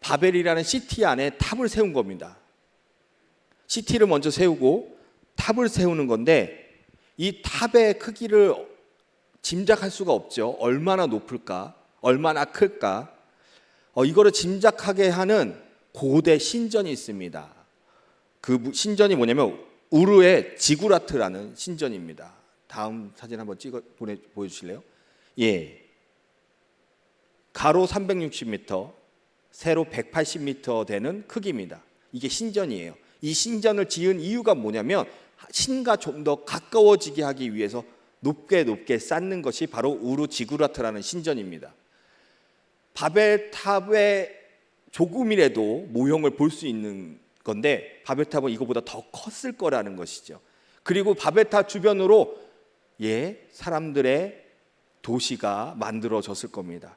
바벨이라는 시티 안에 탑을 세운 겁니다. 시티를 먼저 세우고 탑을 세우는 건데 이 탑의 크기를 짐작할 수가 없죠. 얼마나 높을까? 얼마나 클까? 이거를 짐작하게 하는 고대 신전이 있습니다. 그 신전이 뭐냐면 우르의 지구라트라는 신전입니다. 다음 사진 한번 보여주실래요? 예. 가로 360m, 세로 180m 되는 크기입니다. 이게 신전이에요. 이 신전을 지은 이유가 뭐냐면 신과 좀 더 가까워지게 하기 위해서 높게 쌓는 것이 바로 우르 지구라트라는 신전입니다. 바벨탑의 조금이라도 모형을 볼 수 있는 건데 바벨탑은 이거보다 더 컸을 거라는 것이죠. 그리고 바벨탑 주변으로 사람들의 도시가 만들어졌을 겁니다.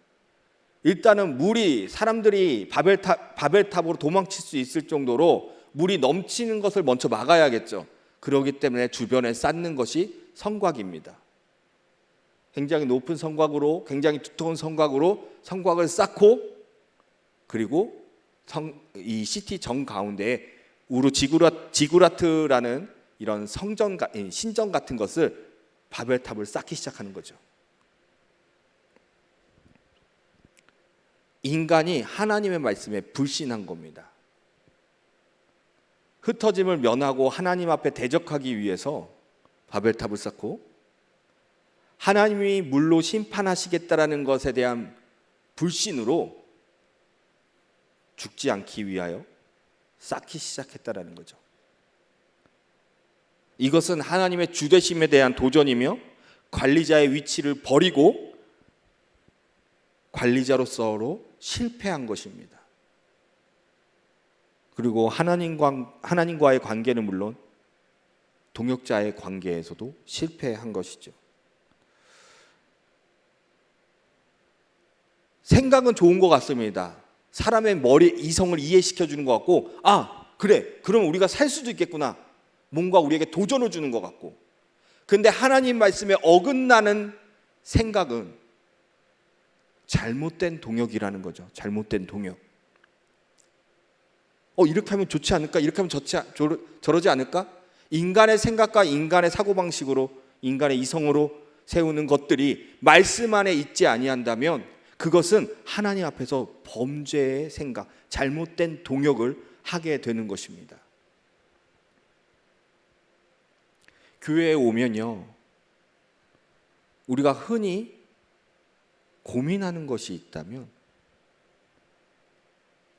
일단은 사람들이 바벨탑으로 도망칠 수 있을 정도로 물이 넘치는 것을 먼저 막아야겠죠. 그렇기 때문에 주변에 쌓는 것이 성곽입니다. 굉장히 높은 성곽으로, 굉장히 두터운 성곽을 쌓고, 그리고 이 시티 정 가운데에 우르 지구라트라는 이런 신전 같은 것을 바벨탑을 쌓기 시작하는 거죠. 인간이 하나님의 말씀에 불신한 겁니다. 흩어짐을 면하고 하나님 앞에 대적하기 위해서 바벨탑을 쌓고 하나님이 물로 심판하시겠다라는 것에 대한 불신으로 죽지 않기 위하여 쌓기 시작했다라는 거죠. 이것은 하나님의 주되심에 대한 도전이며 관리자의 위치를 버리고 관리자로서로 실패한 것입니다. 그리고 하나님과의 관계는 물론 동역자의 관계에서도 실패한 것이죠. 생각은 좋은 것 같습니다. 사람의 이성을 이해시켜 주는 것 같고, 그래, 그럼 우리가 살 수도 있겠구나. 뭔가 우리에게 도전을 주는 것 같고. 근데 하나님 말씀에 어긋나는 생각은 잘못된 동역이라는 거죠. 잘못된 동역. 이렇게 하면 좋지 않을까? 이렇게 하면 저러지 않을까? 인간의 생각과 인간의 사고방식으로, 인간의 이성으로 세우는 것들이 말씀 안에 있지 아니한다면 그것은 하나님 앞에서 범죄의 생각, 잘못된 동역을 하게 되는 것입니다. 교회에 오면요, 우리가 흔히 고민하는 것이 있다면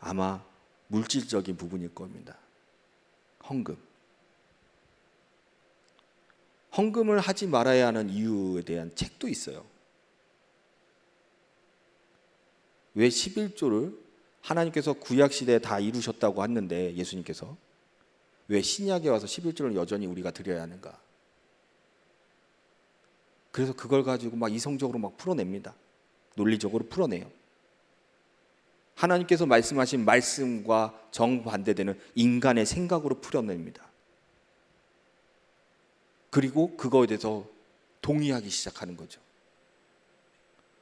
아마 물질적인 부분일 겁니다. 헌금을 하지 말아야 하는 이유에 대한 책도 있어요. 왜 11조를 하나님께서 구약시대에 다 이루셨다고 했는데 예수님께서 왜 신약에 와서 11조를 여전히 우리가 드려야 하는가? 그래서 그걸 가지고 막 이성적으로 막 풀어냅니다. 논리적으로 풀어내요. 하나님께서 말씀하신 말씀과 정반대되는 인간의 생각으로 풀어냅니다. 그리고 그거에 대해서 동의하기 시작하는 거죠.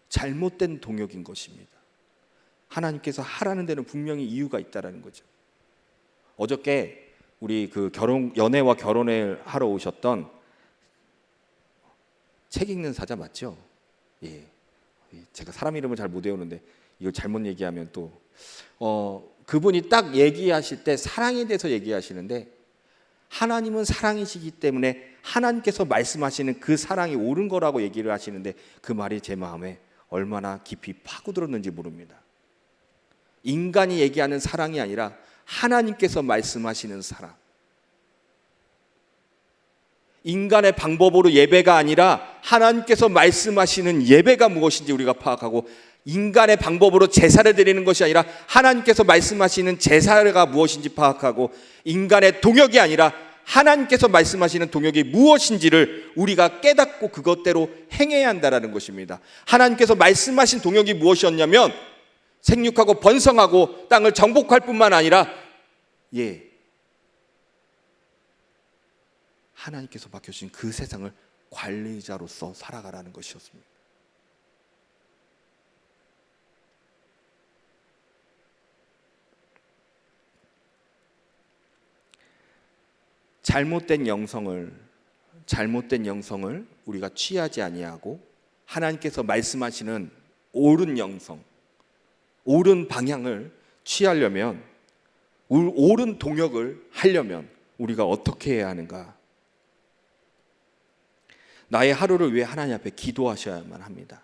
잘못된 동역인 것입니다. 하나님께서 하라는 데는 분명히 이유가 있다라는 거죠. 어저께 우리 연애와 결혼을 하러 오셨던 책 읽는 사자 맞죠? 예. 제가 사람 이름을 잘 못 외우는데 이거 잘못 얘기하면 또 그분이 딱 얘기하실 때 사랑에 대해서 얘기하시는데 하나님은 사랑이시기 때문에 하나님께서 말씀하시는 그 사랑이 옳은 거라고 얘기를 하시는데 그 말이 제 마음에 얼마나 깊이 파고들었는지 모릅니다. 인간이 얘기하는 사랑이 아니라 하나님께서 말씀하시는 사람. 인간의 방법으로 예배가 아니라 하나님께서 말씀하시는 예배가 무엇인지 우리가 파악하고, 인간의 방법으로 제사를 드리는 것이 아니라 하나님께서 말씀하시는 제사가 무엇인지 파악하고, 인간의 동역이 아니라 하나님께서 말씀하시는 동역이 무엇인지를 우리가 깨닫고 그것대로 행해야 한다는 것입니다. 하나님께서 말씀하신 동역이 무엇이었냐면 생육하고 번성하고 땅을 정복할 뿐만 아니라 하나님께서 맡겨주신 그 세상을 관리자로서 살아가라는 것이었습니다. 잘못된 영성을 우리가 취하지 아니하고 하나님께서 말씀하시는 옳은 영성, 옳은 방향을 취하려면, 옳은 동역을 하려면 우리가 어떻게 해야 하는가? 나의 하루를 위해 하나님 앞에 기도하셔야만 합니다.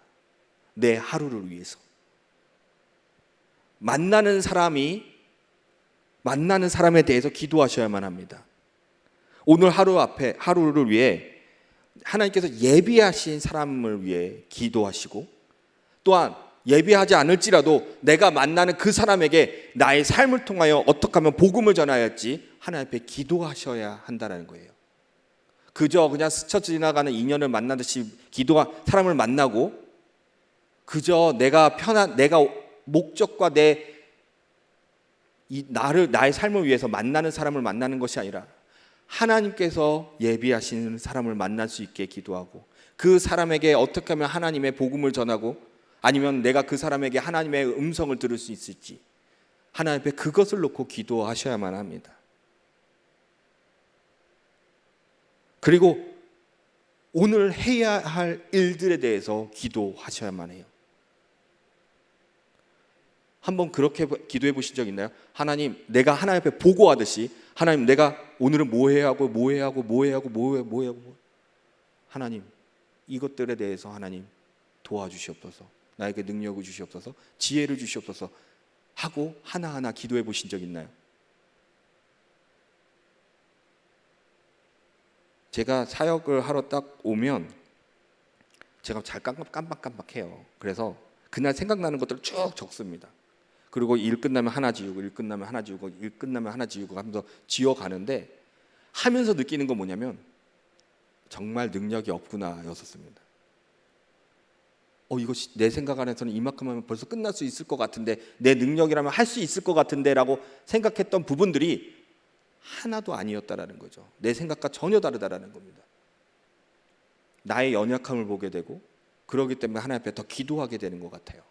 내 하루를 위해서. 만나는 사람에 대해서 기도하셔야만 합니다. 오늘 하루를 위해 하나님께서 예비하신 사람을 위해 기도하시고, 또한 예비하지 않을지라도 내가 만나는 그 사람에게 나의 삶을 통하여 어떻게 하면 복음을 전해야 할지 하나님 앞에 기도하셔야 한다는 거예요. 그저 그냥 스쳐 지나가는 인연을 만나듯이 사람을 만나고, 그저 내가 목적과 나의 삶을 위해서 만나는 사람을 만나는 것이 아니라 하나님께서 예비하시는 사람을 만날 수 있게 기도하고, 그 사람에게 어떻게 하면 하나님의 복음을 전하고, 아니면 내가 그 사람에게 하나님의 음성을 들을 수 있을지 하나님 앞에 그것을 놓고 기도하셔야만 합니다. 그리고 오늘 해야 할 일들에 대해서 기도하셔야만 해요. 한번 그렇게 기도해 보신 적 있나요? 하나님, 내가 하나님 앞에 보고하듯이, 하나님, 내가 오늘은 뭐 해야 하고 하나님, 이것들에 대해서 하나님 도와주시옵소서, 나에게 능력을 주시옵소서, 지혜를 주시옵소서 하고 하나하나 기도해 보신 적 있나요? 제가 사역을 하러 딱 오면 제가 잘 깜빡깜빡해요. 그래서 그날 생각나는 것들을 쭉 적습니다. 그리고 일 끝나면 하나 지우고, 일 끝나면 하나 지우고, 일 끝나면 하나 지우고 하면서 지워가는데, 하면서 느끼는 건 뭐냐면 정말 능력이 없구나 였었습니다. 이거 내 생각 안에서는 이만큼 하면 벌써 끝날 수 있을 것 같은데, 내 능력이라면 할 수 있을 것 같은데 라고 생각했던 부분들이 하나도 아니었다라는 거죠. 내 생각과 전혀 다르다라는 겁니다. 나의 연약함을 보게 되고, 그러기 때문에 하나님 앞에 더 기도하게 되는 것 같아요.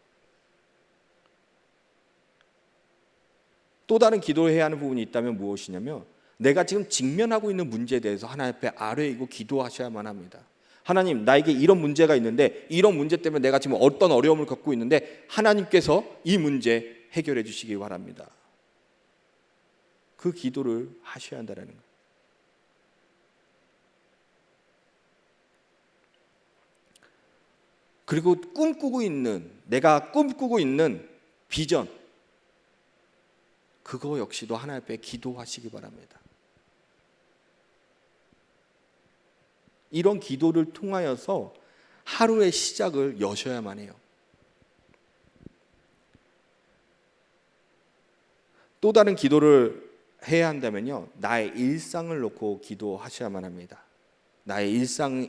또 다른 기도를 해야 하는 부분이 있다면 무엇이냐면, 내가 지금 직면하고 있는 문제에 대해서 하나님 앞에 아뢰이고 기도하셔야만 합니다. 하나님, 나에게 이런 문제가 있는데, 이런 문제 때문에 내가 지금 어떤 어려움을 겪고 있는데 하나님께서 이 문제 해결해 주시기 바랍니다. 그 기도를 하셔야 한다는 거예요. 그리고 내가 꿈꾸고 있는 비전, 그거 역시도 하나님 앞에 기도하시기 바랍니다. 이런 기도를 통하여서 하루의 시작을 여셔야만 해요. 또 다른 기도를 해야 한다면요, 나의 일상을 놓고 기도하셔야만 합니다. 나의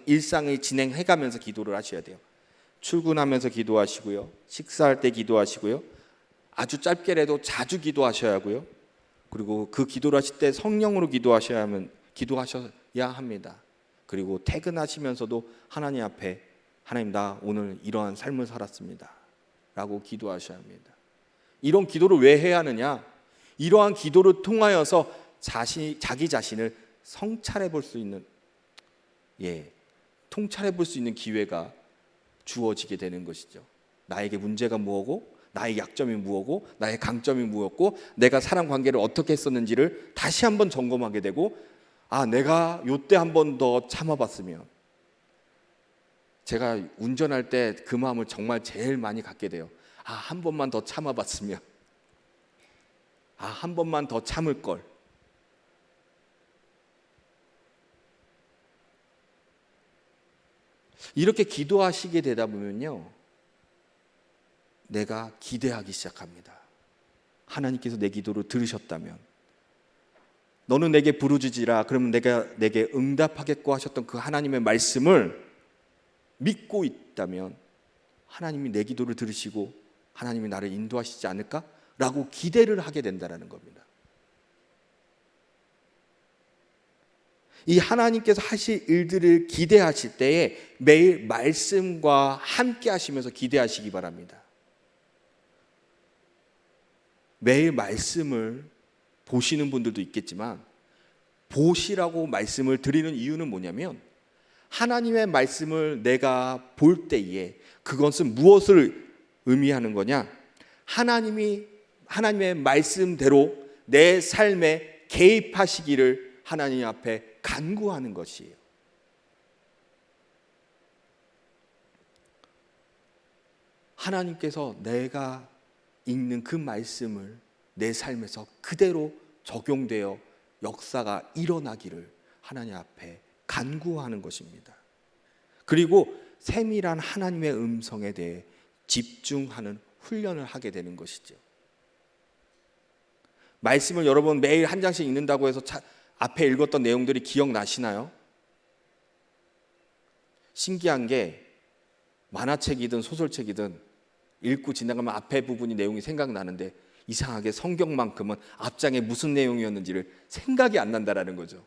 일상을 진행해가면서 기도를 하셔야 돼요. 출근하면서 기도하시고요, 식사할 때 기도하시고요, 아주 짧게라도 자주 기도하셔야 하고요, 그리고 그 기도를 하실 때 성령으로 기도하셔야 합니다. 그리고 퇴근하시면서도 하나님 앞에, 하나님, 나 오늘 이러한 삶을 살았습니다 라고 기도하셔야 합니다. 이런 기도를 왜 해야 하느냐? 이러한 기도를 통하여서 자기 자신을 성찰해 볼 수 있는, 통찰해 볼 수 있는 기회가 주어지게 되는 것이죠. 나에게 문제가 무엇고, 나의 약점이 무엇고, 나의 강점이 무엇고, 내가 사람 관계를 어떻게 했었는지를 다시 한번 점검하게 되고, 내가 요때 한 번 더 참아봤으면, 제가 운전할 때 그 마음을 정말 제일 많이 갖게 돼요. 한 번만 더 참아봤으면, 한 번만 더 참을 걸. 이렇게 기도하시게 되다 보면요, 내가 기대하기 시작합니다. 하나님께서 내 기도를 들으셨다면, 너는 내게 부르짖으라 그러면 내게 응답하겠고 하셨던 그 하나님의 말씀을 믿고 있다면 하나님이 내 기도를 들으시고 하나님이 나를 인도하시지 않을까라고 기대를 하게 된다는 겁니다. 이 하나님께서 하실 일들을 기대하실 때에 매일 말씀과 함께 하시면서 기대하시기 바랍니다. 매일 말씀을 보시는 분들도 있겠지만, 보시라고 말씀을 드리는 이유는 뭐냐면, 하나님의 말씀을 내가 볼 때에 그것은 무엇을 의미하는 거냐? 하나님의 말씀대로 내 삶에 개입하시기를 하나님 앞에 간구하는 것이에요. 하나님께서 내가 읽는 그 말씀을 내 삶에서 그대로 적용되어 역사가 일어나기를 하나님 앞에 간구하는 것입니다. 그리고 세밀한 하나님의 음성에 대해 집중하는 훈련을 하게 되는 것이죠. 말씀을 여러분 매일 한 장씩 읽는다고 해서 앞에 읽었던 내용들이 기억나시나요? 신기한 게 만화책이든 소설책이든 읽고 지나가면 앞에 부분이 내용이 생각나는데, 이상하게 성경만큼은 앞장에 무슨 내용이었는지를 생각이 안 난다라는 거죠.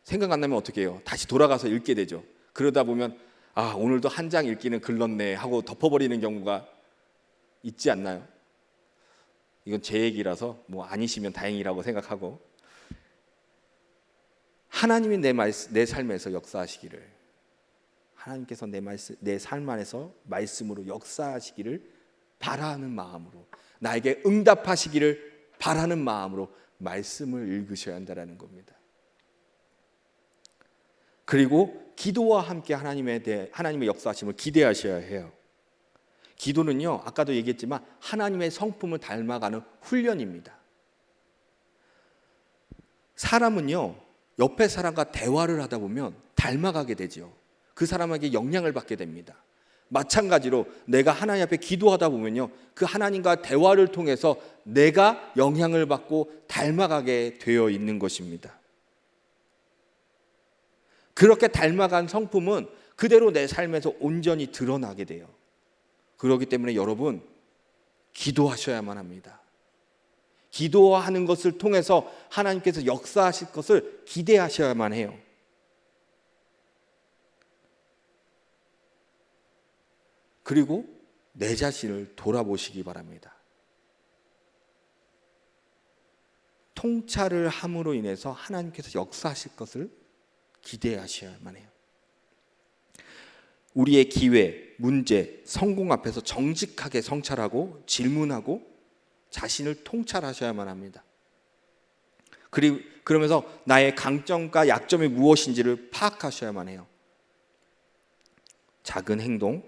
생각 안 나면 어떻게 해요? 다시 돌아가서 읽게 되죠. 그러다 보면 오늘도 한 장 읽기는 글렀네 하고 덮어버리는 경우가 있지 않나요? 이건 제 얘기라서 아니시면 다행이라고 생각하고, 하나님이 내 삶에서 역사하시기를, 하나님께서 내 삶 안에서 말씀으로 역사하시기를 바라는 마음으로, 나에게 응답하시기를 바라는 마음으로 말씀을 읽으셔야 한다는 겁니다. 그리고 기도와 함께 하나님의 역사하심을 기대하셔야 해요. 기도는요, 아까도 얘기했지만 하나님의 성품을 닮아가는 훈련입니다. 사람은요, 옆에 사람과 대화를 하다 보면 닮아가게 되죠. 그 사람에게 영향을 받게 됩니다. 마찬가지로 내가 하나님 앞에 기도하다 보면요, 그 하나님과 대화를 통해서 내가 영향을 받고 닮아가게 되어 있는 것입니다. 그렇게 닮아간 성품은 그대로 내 삶에서 온전히 드러나게 돼요. 그렇기 때문에 여러분, 기도하셔야만 합니다. 기도하는 것을 통해서 하나님께서 역사하실 것을 기대하셔야만 해요. 그리고 내 자신을 돌아보시기 바랍니다. 통찰을 함으로 인해서 하나님께서 역사하실 것을 기대하셔야만 해요. 우리의 기회, 문제, 성공 앞에서 정직하게 성찰하고 질문하고 자신을 통찰하셔야만 합니다. 그러면서 나의 강점과 약점이 무엇인지를 파악하셔야만 해요. 작은 행동,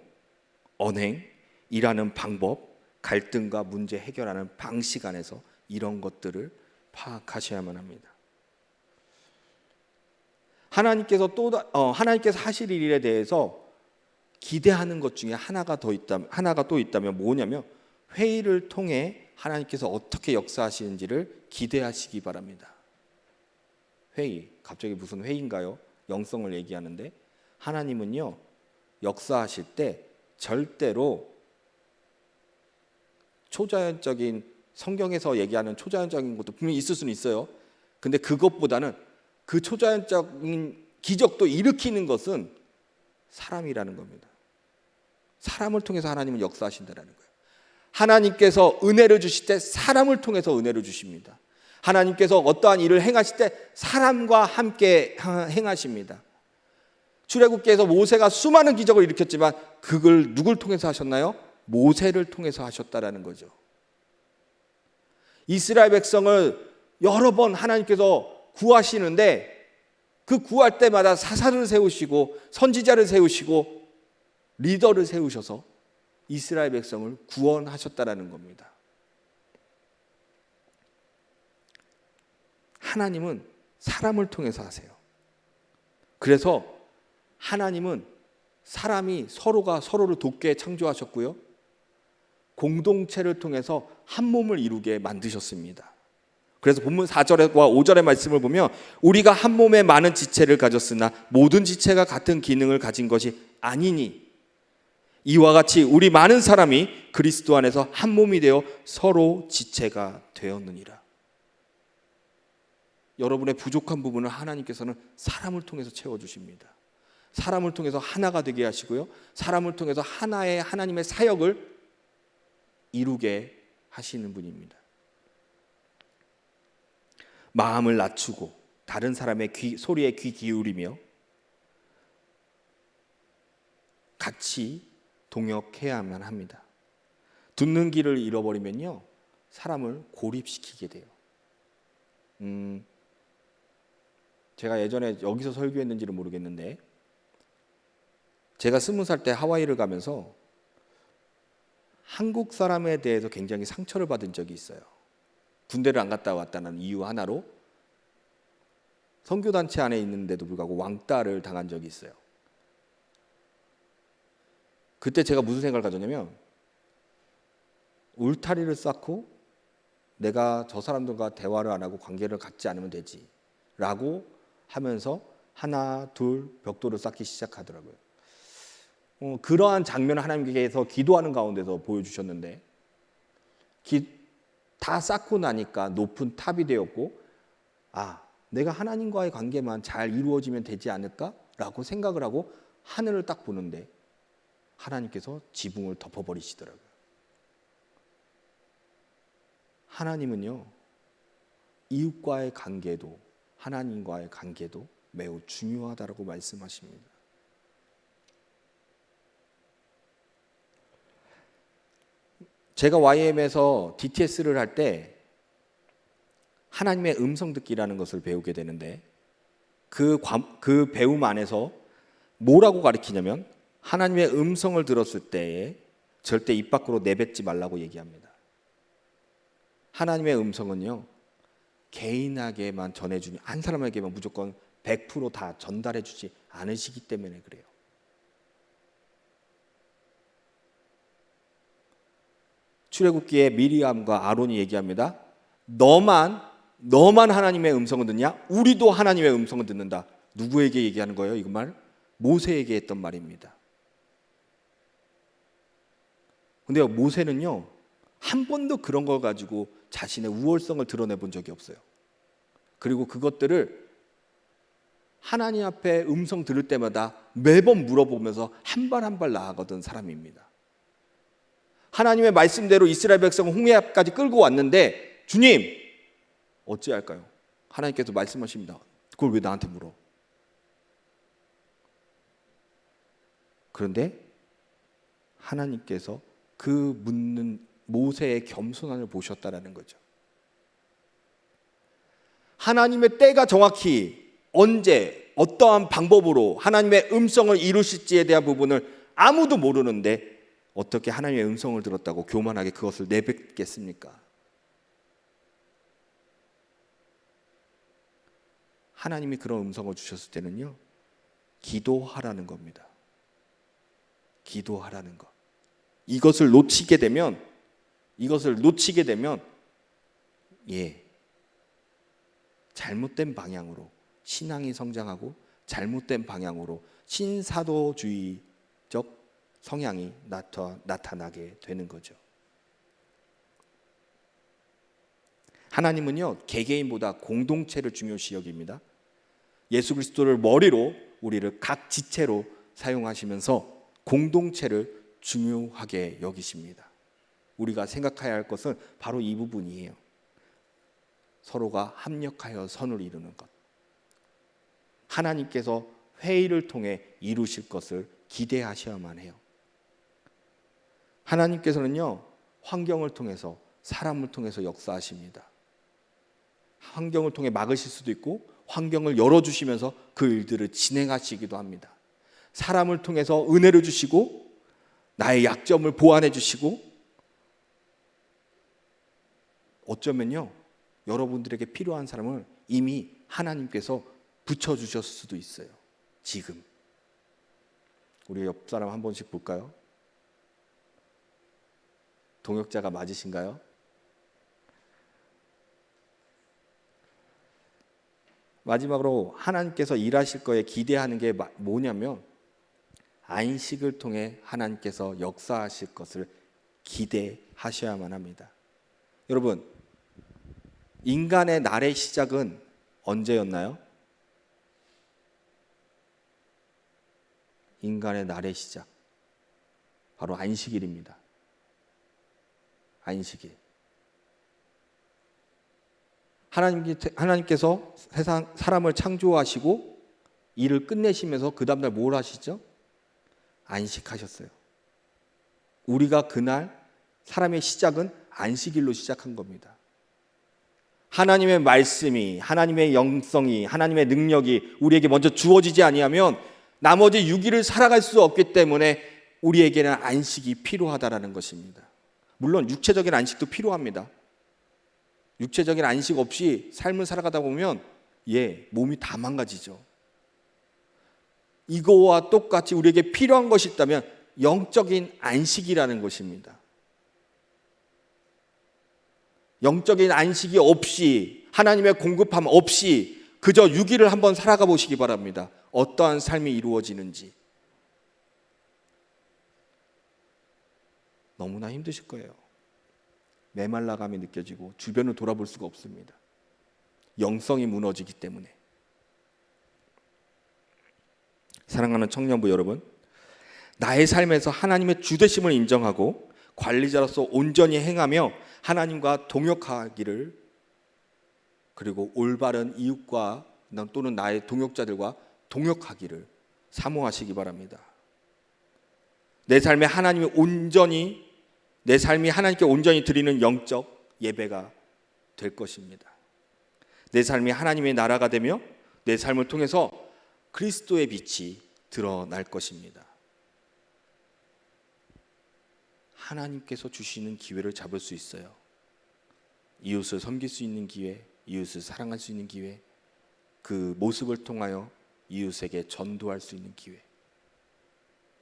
언행, 일하는 방법, 갈등과 문제 해결하는 방식 안에서 이런 것들을 파악하셔야만 합니다. 하나님께서 하실 일에 대해서 기대하는 것 중에 하나가 또 있다면 뭐냐면, 회의를 통해 하나님께서 어떻게 역사하시는지를 기대하시기 바랍니다. 회의, 갑자기 무슨 회의인가요? 영성을 얘기하는데, 하나님은요, 역사하실 때 절대로 초자연적인, 성경에서 얘기하는 초자연적인 것도 분명히 있을 수는 있어요. 근데 그것보다는 그 초자연적인 기적도 일으키는 것은 사람이라는 겁니다. 사람을 통해서 하나님은 역사하신다는 거예요. 하나님께서 은혜를 주실 때 사람을 통해서 은혜를 주십니다. 하나님께서 어떠한 일을 행하실 때 사람과 함께 행하십니다. 출애굽기에서 모세가 수많은 기적을 일으켰지만 그걸 누굴 통해서 하셨나요? 모세를 통해서 하셨다라는 거죠. 이스라엘 백성을 여러 번 하나님께서 구하시는데, 그 구할 때마다 사사를 세우시고 선지자를 세우시고 리더를 세우셔서 이스라엘 백성을 구원하셨다라는 겁니다. 하나님은 사람을 통해서 하세요. 그래서 하나님은 사람이 서로가 서로를 돕게 창조하셨고요. 공동체를 통해서 한 몸을 이루게 만드셨습니다. 그래서 본문 4절과 5절의 말씀을 보면 우리가 한 몸에 많은 지체를 가졌으나 모든 지체가 같은 기능을 가진 것이 아니니 이와 같이 우리 많은 사람이 그리스도 안에서 한 몸이 되어 서로 지체가 되었느니라. 여러분의 부족한 부분을 하나님께서는 사람을 통해서 채워주십니다. 사람을 통해서 하나가 되게 하시고요. 사람을 통해서 하나의 하나님의 사역을 이루게 하시는 분입니다. 마음을 낮추고 다른 사람의 소리에 귀 기울이며 같이 동역해야만 합니다. 듣는 길을 잃어버리면요, 사람을 고립시키게 돼요. 제가 예전에 여기서 설교했는지는 모르겠는데 제가 20살 때 하와이를 가면서 한국 사람에 대해서 굉장히 상처를 받은 적이 있어요. 군대를 안 갔다 왔다는 이유 하나로 선교단체 안에 있는데도 불구하고 왕따를 당한 적이 있어요. 그때 제가 무슨 생각을 가졌냐면 울타리를 쌓고 내가 저 사람들과 대화를 안 하고 관계를 갖지 않으면 되지 라고 하면서 하나 둘 벽돌을 쌓기 시작하더라고요. 그러한 장면을 하나님께서 기도하는 가운데서 보여주셨는데 다 쌓고 나니까 높은 탑이 되었고 내가 하나님과의 관계만 잘 이루어지면 되지 않을까라고 생각을 하고 하늘을 딱 보는데 하나님께서 지붕을 덮어버리시더라고요. 하나님은요, 이웃과의 관계도 하나님과의 관계도 매우 중요하다라고 말씀하십니다. 제가 YM에서 DTS를 할 때 하나님의 음성 듣기라는 것을 배우게 되는데 그 배움 안에서 뭐라고 가르치냐면 하나님의 음성을 들었을 때에 절대 입 밖으로 내뱉지 말라고 얘기합니다. 하나님의 음성은요, 개인에게만 전해주니 한 사람에게만 무조건 100% 다 전달해 주지 않으시기 때문에 그래요. 출애굽기에 미리암과 아론이 얘기합니다. 너만 하나님의 음성을 듣냐? 우리도 하나님의 음성을 듣는다. 누구에게 얘기하는 거예요? 이 말? 모세에게 했던 말입니다. 근데 모세는요, 한 번도 그런 걸 가지고 자신의 우월성을 드러내 본 적이 없어요. 그리고 그것들을 하나님 앞에 음성 들을 때마다 매번 물어보면서 한 발 한 발 나아가던 사람입니다. 하나님의 말씀대로 이스라엘 백성을 홍해 앞까지 끌고 왔는데 주님 어찌할까요? 하나님께서 말씀하십니다. 그걸 왜 나한테 물어? 그런데 하나님께서 그 묻는 모세의 겸손함을 보셨다라는 거죠. 하나님의 때가 정확히 언제 어떠한 방법으로 하나님의 음성을 이루실지에 대한 부분을 아무도 모르는데 어떻게 하나님의 음성을 들었다고 교만하게 그것을 내뱉겠습니까? 하나님이 그런 음성을 주셨을 때는요, 기도하라는 겁니다. 기도하라는 것. 이것을 놓치게 되면 잘못된 방향으로 신앙이 성장하고 잘못된 방향으로 신사도주의적 성향이 나타나게 되는 거죠. 하나님은요, 개개인보다 공동체를 중요시 여깁니다. 예수 그리스도를 머리로 우리를 각 지체로 사용하시면서 공동체를 중요하게 여기십니다. 우리가 생각해야 할 것은 바로 이 부분이에요. 서로가 합력하여 선을 이루는 것. 하나님께서 회의를 통해 이루실 것을 기대하셔야만 해요. 하나님께서는요, 환경을 통해서 사람을 통해서 역사하십니다. 환경을 통해 막으실 수도 있고 환경을 열어주시면서 그 일들을 진행하시기도 합니다. 사람을 통해서 은혜를 주시고 나의 약점을 보완해 주시고 어쩌면요, 여러분들에게 필요한 사람을 이미 하나님께서 붙여주셨을 수도 있어요. 지금 우리 옆 사람 한 번씩 볼까요? 동역자가 맞으신가요? 마지막으로 하나님께서 일하실 거에 기대하는 게 뭐냐면 안식을 통해 하나님께서 역사하실 것을 기대하셔야만 합니다. 여러분, 인간의 날의 시작은 언제였나요? 인간의 날의 시작, 바로 안식일입니다. 안식일. 하나님께서 세상 사람을 창조하시고 일을 끝내시면서 그 다음날 뭘 하시죠? 안식하셨어요. 우리가 그날 사람의 시작은 안식일로 시작한 겁니다. 하나님의 말씀이, 하나님의 영성이, 하나님의 능력이 우리에게 먼저 주어지지 아니하면 나머지 6일을 살아갈 수 없기 때문에 우리에게는 안식이 필요하다라는 것입니다. 물론 육체적인 안식도 필요합니다. 육체적인 안식 없이 삶을 살아가다 보면 몸이 다 망가지죠. 이거와 똑같이 우리에게 필요한 것이 있다면 영적인 안식이라는 것입니다. 영적인 안식이 없이, 하나님의 공급함 없이 그저 6일을 한번 살아가 보시기 바랍니다. 어떠한 삶이 이루어지는지. 너무나 힘드실 거예요. 메말라감이 느껴지고 주변을 돌아볼 수가 없습니다. 영성이 무너지기 때문에. 사랑하는 청년부 여러분, 나의 삶에서 하나님의 주되심을 인정하고 관리자로서 온전히 행하며 하나님과 동역하기를, 그리고 올바른 이웃과 또는 나의 동역자들과 동역하기를 사모하시기 바랍니다. 내 삶이 하나님께 온전히 드리는 영적 예배가 될 것입니다. 내 삶이 하나님의 나라가 되며 내 삶을 통해서 그리스도의 빛이 드러날 것입니다. 하나님께서 주시는 기회를 잡을 수 있어요. 이웃을 섬길 수 있는 기회, 이웃을 사랑할 수 있는 기회, 그 모습을 통하여 이웃에게 전도할 수 있는 기회.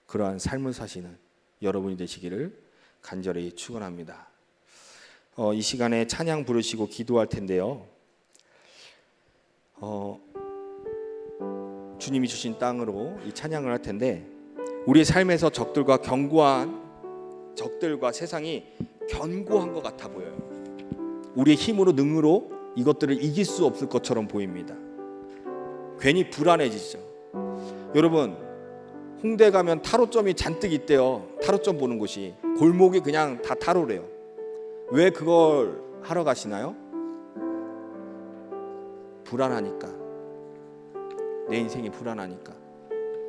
그러한 삶을 사시는 여러분이 되시기를 간절히 축원합니다. 이 시간에 찬양 부르시고 기도할 텐데요. 주님이 주신 땅으로 이 찬양을 할 텐데, 우리의 삶에서 적들과 세상이 견고한 것 같아 보여요. 우리의 힘으로 능으로 이것들을 이길 수 없을 것처럼 보입니다. 괜히 불안해지죠. 여러분, 홍대 가면 타로점이 잔뜩 있대요. 타로점 보는 곳이. 골목이 그냥 다 타로래요. 왜 그걸 하러 가시나요? 불안하니까. 내 인생이 불안하니까.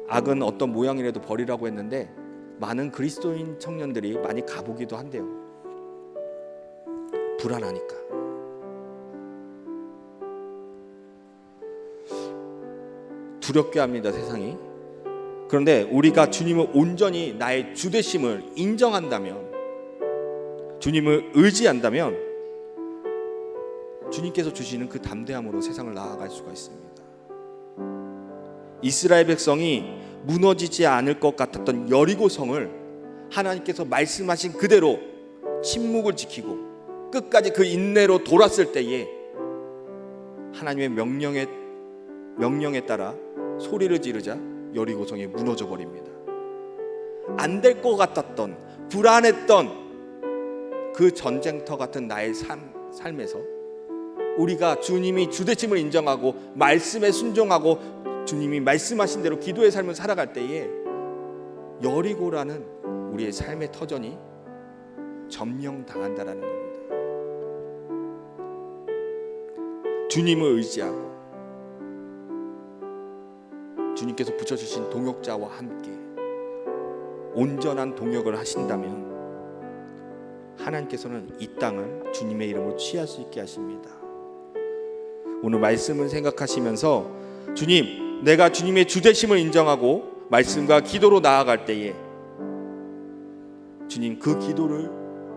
악은 어떤 모양이라도 버리라고 했는데 많은 그리스도인 청년들이 많이 가보기도 한대요. 불안하니까. 두렵게 합니다, 세상이. 그런데 우리가 주님을 온전히 나의 주되심을 인정한다면, 주님을 의지한다면 주님께서 주시는 그 담대함으로 세상을 나아갈 수가 있습니다. 이스라엘 백성이 무너지지 않을 것 같았던 여리고성을 하나님께서 말씀하신 그대로 침묵을 지키고 끝까지 그 인내로 돌았을 때에 하나님의 명령에 따라 소리를 지르자 여리고성이 무너져 버립니다. 안 될 것 같았던, 불안했던 그 전쟁터 같은 나의 삶에서 우리가 주님이 주되심을 인정하고 말씀에 순종하고 주님이 말씀하신 대로 기도의 삶을 살아갈 때에 여리고라는 우리의 삶의 터전이 점령당한다라는 겁니다. 주님을 의지하고 주님께서 붙여주신 동역자와 함께 온전한 동역을 하신다면 하나님께서는 이 땅을 주님의 이름으로 취할 수 있게 하십니다. 오늘 말씀을 생각하시면서 주님, 내가 주님의 주되심을 인정하고 말씀과 기도로 나아갈 때에 주님 그 기도를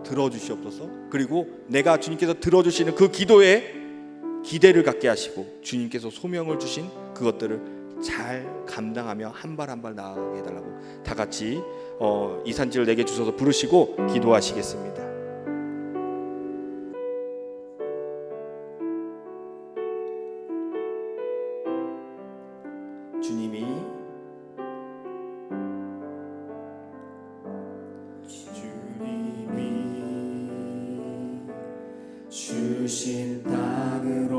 들어주시옵소서. 그리고 내가 주님께서 들어주시는 그 기도에 기대를 갖게 하시고 주님께서 소명을 주신 그것들을 잘 감당하며 한 발 한 발 나아가게 해달라고 다 같이 이 산지를 내게 주셔서 부르시고 기도하시겠습니다. 주님이 주신 땅으로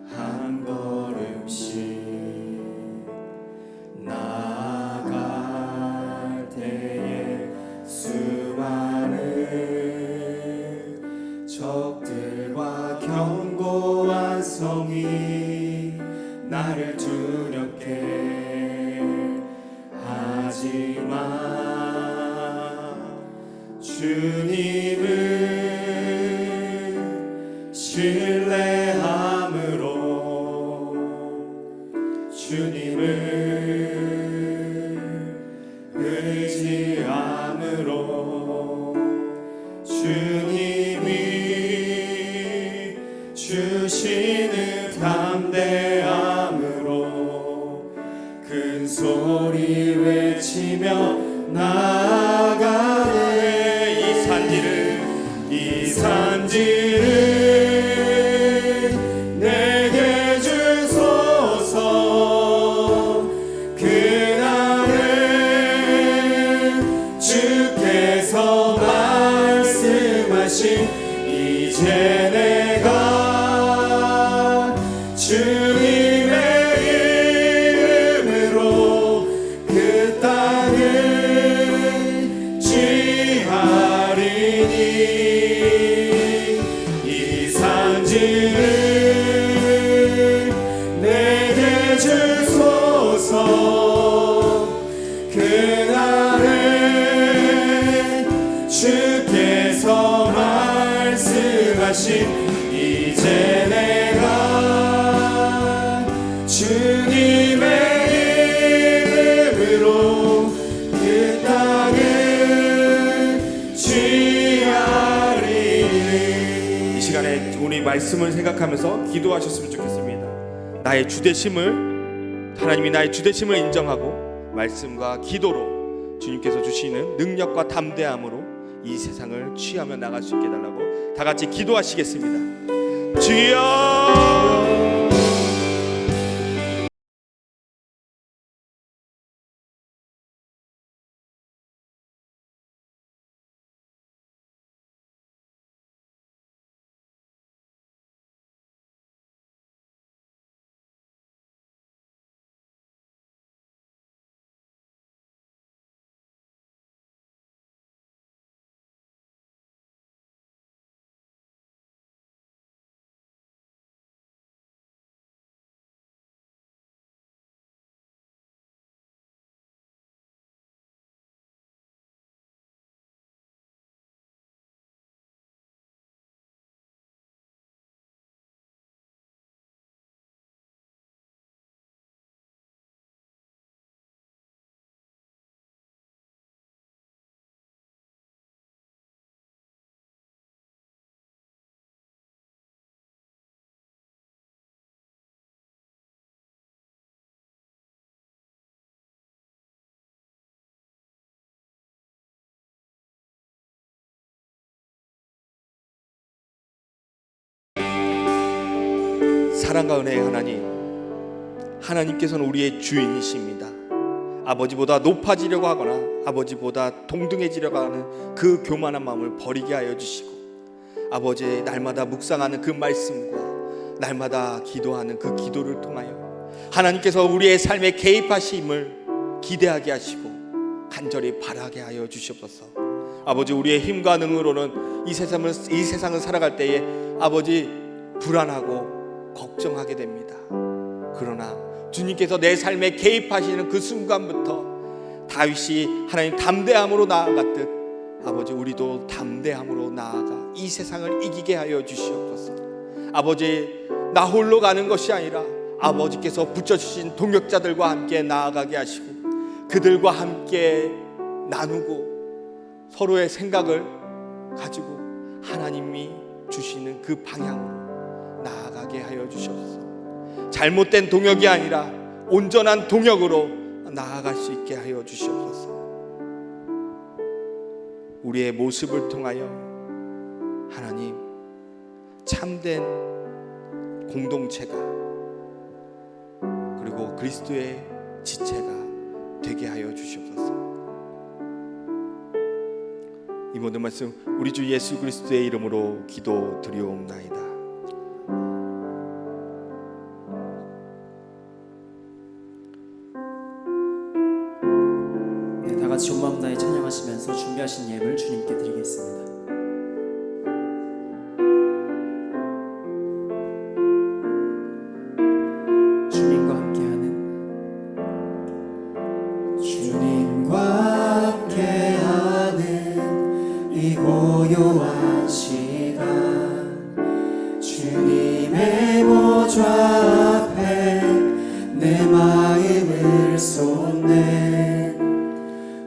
한 걸음씩 나아갈 때에 수많은 적들과 견고한 성이 나를 두렵게 하지만 주님을 신뢰함으로 주님을 의지함으로 주님이 주시는 담대함으로 큰 소리 외치며 나아가네. 이 산지를 내게 주소서. 그날은 주께서 말씀하신 이제 내가 주님의 이름으로 그 땅을 취하리니. 이 산지를 내게 주소서. 그날은 주께서 말씀하신 이제 내가 주님의 이름으로 그 땅을 취하리니. 이 시간에 우리 말씀을 생각하면서 기도하셨으면 좋겠습니다. 나의 주되심을, 하나님이 나의 주되심을 인정하고 말씀과 기도로 주님께서 주시는 능력과 담대함으로 이 세상을 취하며 나갈 수 있게 해달라고 다 같이 기도하시겠습니다. 주여. 사랑과 은혜의 하나님, 하나님께서는 우리의 주인이십니다. 아버지보다 높아지려고 하거나 아버지보다 동등해지려고 하는 그 교만한 마음을 버리게 하여 주시고, 아버지의 날마다 묵상하는 그 말씀과 날마다 기도하는 그 기도를 통하여 하나님께서 우리의 삶에 개입하심을 기대하게 하시고 간절히 바라게 하여 주시옵소서. 아버지, 우리의 힘과 능으로는 이 세상을 살아갈 때에 아버지 불안하고 걱정하게 됩니다. 그러나 주님께서 내 삶에 개입하시는 그 순간부터 다윗이 하나님 담대함으로 나아갔듯 아버지, 우리도 담대함으로 나아가 이 세상을 이기게 하여 주시옵소서. 아버지, 나 홀로 가는 것이 아니라 아버지께서 붙여주신 동역자들과 함께 나아가게 하시고 그들과 함께 나누고 서로의 생각을 가지고 하나님이 주시는 그 방향으로 나아가게 하여 주시옵소서. 잘못된 동역이 아니라 온전한 동역으로 나아갈 수 있게 하여 주시옵소서. 우리의 모습을 통하여 하나님 참된 공동체가 그리고 그리스도의 지체가 되게 하여 주시옵소서. 이 모든 말씀 우리 주 예수 그리스도의 이름으로 기도드리옵나이다. 네, 다 같이 온 마음 다해 찬양하시면서 준비하신 예물 주님께 드리겠습니다. 주님과 함께하는 이 고요한 시간 주님의 보좌 앞에 내 마음을 쏟네.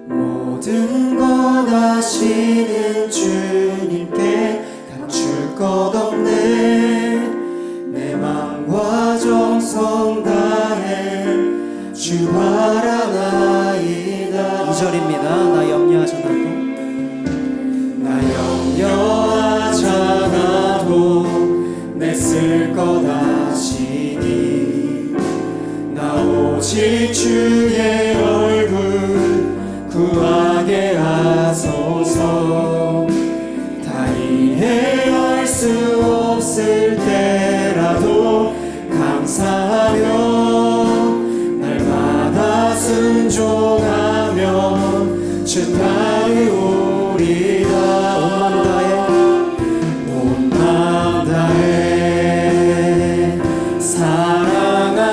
모든 것 아시는 주님께 감출 것 없네. 내 맘과 정성 다해 주 바라나이다. 2절입니다. 나 염려하잖아도 염려하잖아도 내 쓸 것 아시니 나 오직 주의 얼굴 구하게 하소서. 다 이해할 수 없을 때라도 감사하며 날마다 순종하며 주 따르오리다. 온 마음 다해 사랑합니다.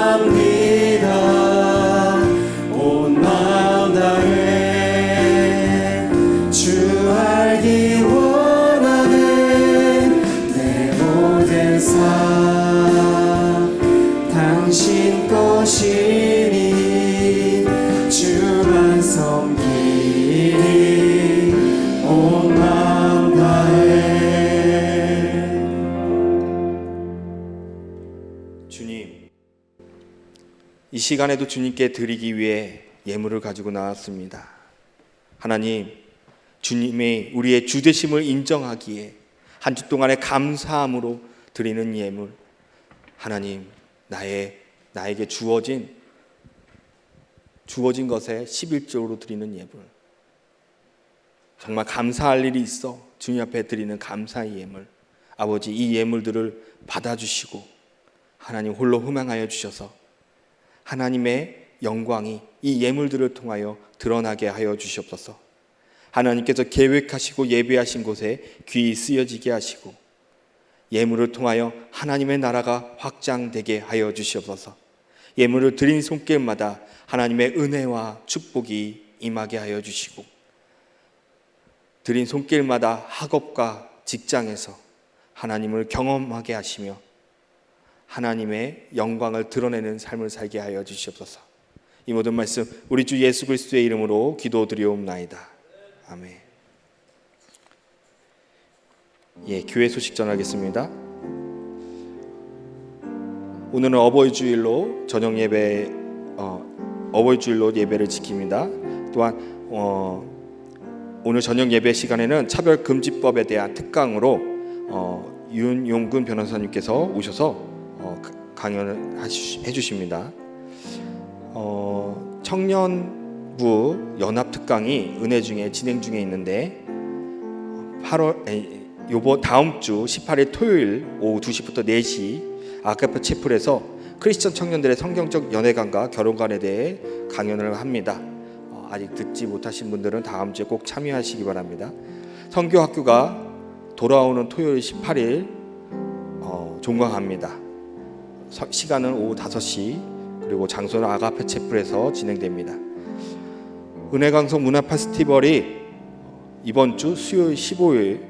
온 마음 다해 주 알기 원하는 내 모든 삶 당신 것이니 주만 섬기리. 온 마음 다해. 주님, 이 시간에도 주님께 드리기 위해 예물을 가지고 나왔습니다. 하나님, 주님의 우리의 주되심을 인정하기에 한 주 동안의 감사함으로 드리는 예물, 하나님 나에게 주어진 것에 11조로 드리는 예물, 정말 감사할 일이 있어 주님 앞에 드리는 감사의 예물, 아버지 이 예물들을 받아주시고 하나님 홀로 흠양하여 주셔서 하나님의 영광이 이 예물들을 통하여 드러나게 하여 주시옵소서. 하나님께서 계획하시고 예배하신 곳에 귀히 쓰여지게 하시고 예물을 통하여 하나님의 나라가 확장되게 하여 주시옵소서. 예물을 드린 손길마다 하나님의 은혜와 축복이 임하게 하여 주시고 드린 손길마다 학업과 직장에서 하나님을 경험하게 하시며 하나님의 영광을 드러내는 삶을 살게 하여 주시옵소서. 이 모든 말씀 우리 주 예수 그리스도의 이름으로 기도드리옵나이다. 아멘. 교회 소식 전하겠습니다. 오늘은 어버이 주일로 저녁 예배 어버이 주일로 예배를 지킵니다. 또한 오늘 저녁 예배 시간에는 차별금지법에 대한 특강으로 윤용근 변호사님께서 오셔서 강연을 해주십니다. 청년부 연합특강이 은혜 중에 진행 중에 있는데 다음 주 18일 토요일 오후 2시부터 4시 아카페 채플에서 크리스천 청년들의 성경적 연애관과 결혼관에 대해 강연을 합니다. 아직 듣지 못하신 분들은 다음 주에 꼭 참여하시기 바랍니다. 선교학교가 돌아오는 토요일 18일 종강합니다. 시간은 오후 5시 그리고 장소는 아가페 채플에서 진행됩니다. 은혜강성 문화 페스티벌이 이번 주 수요일 15일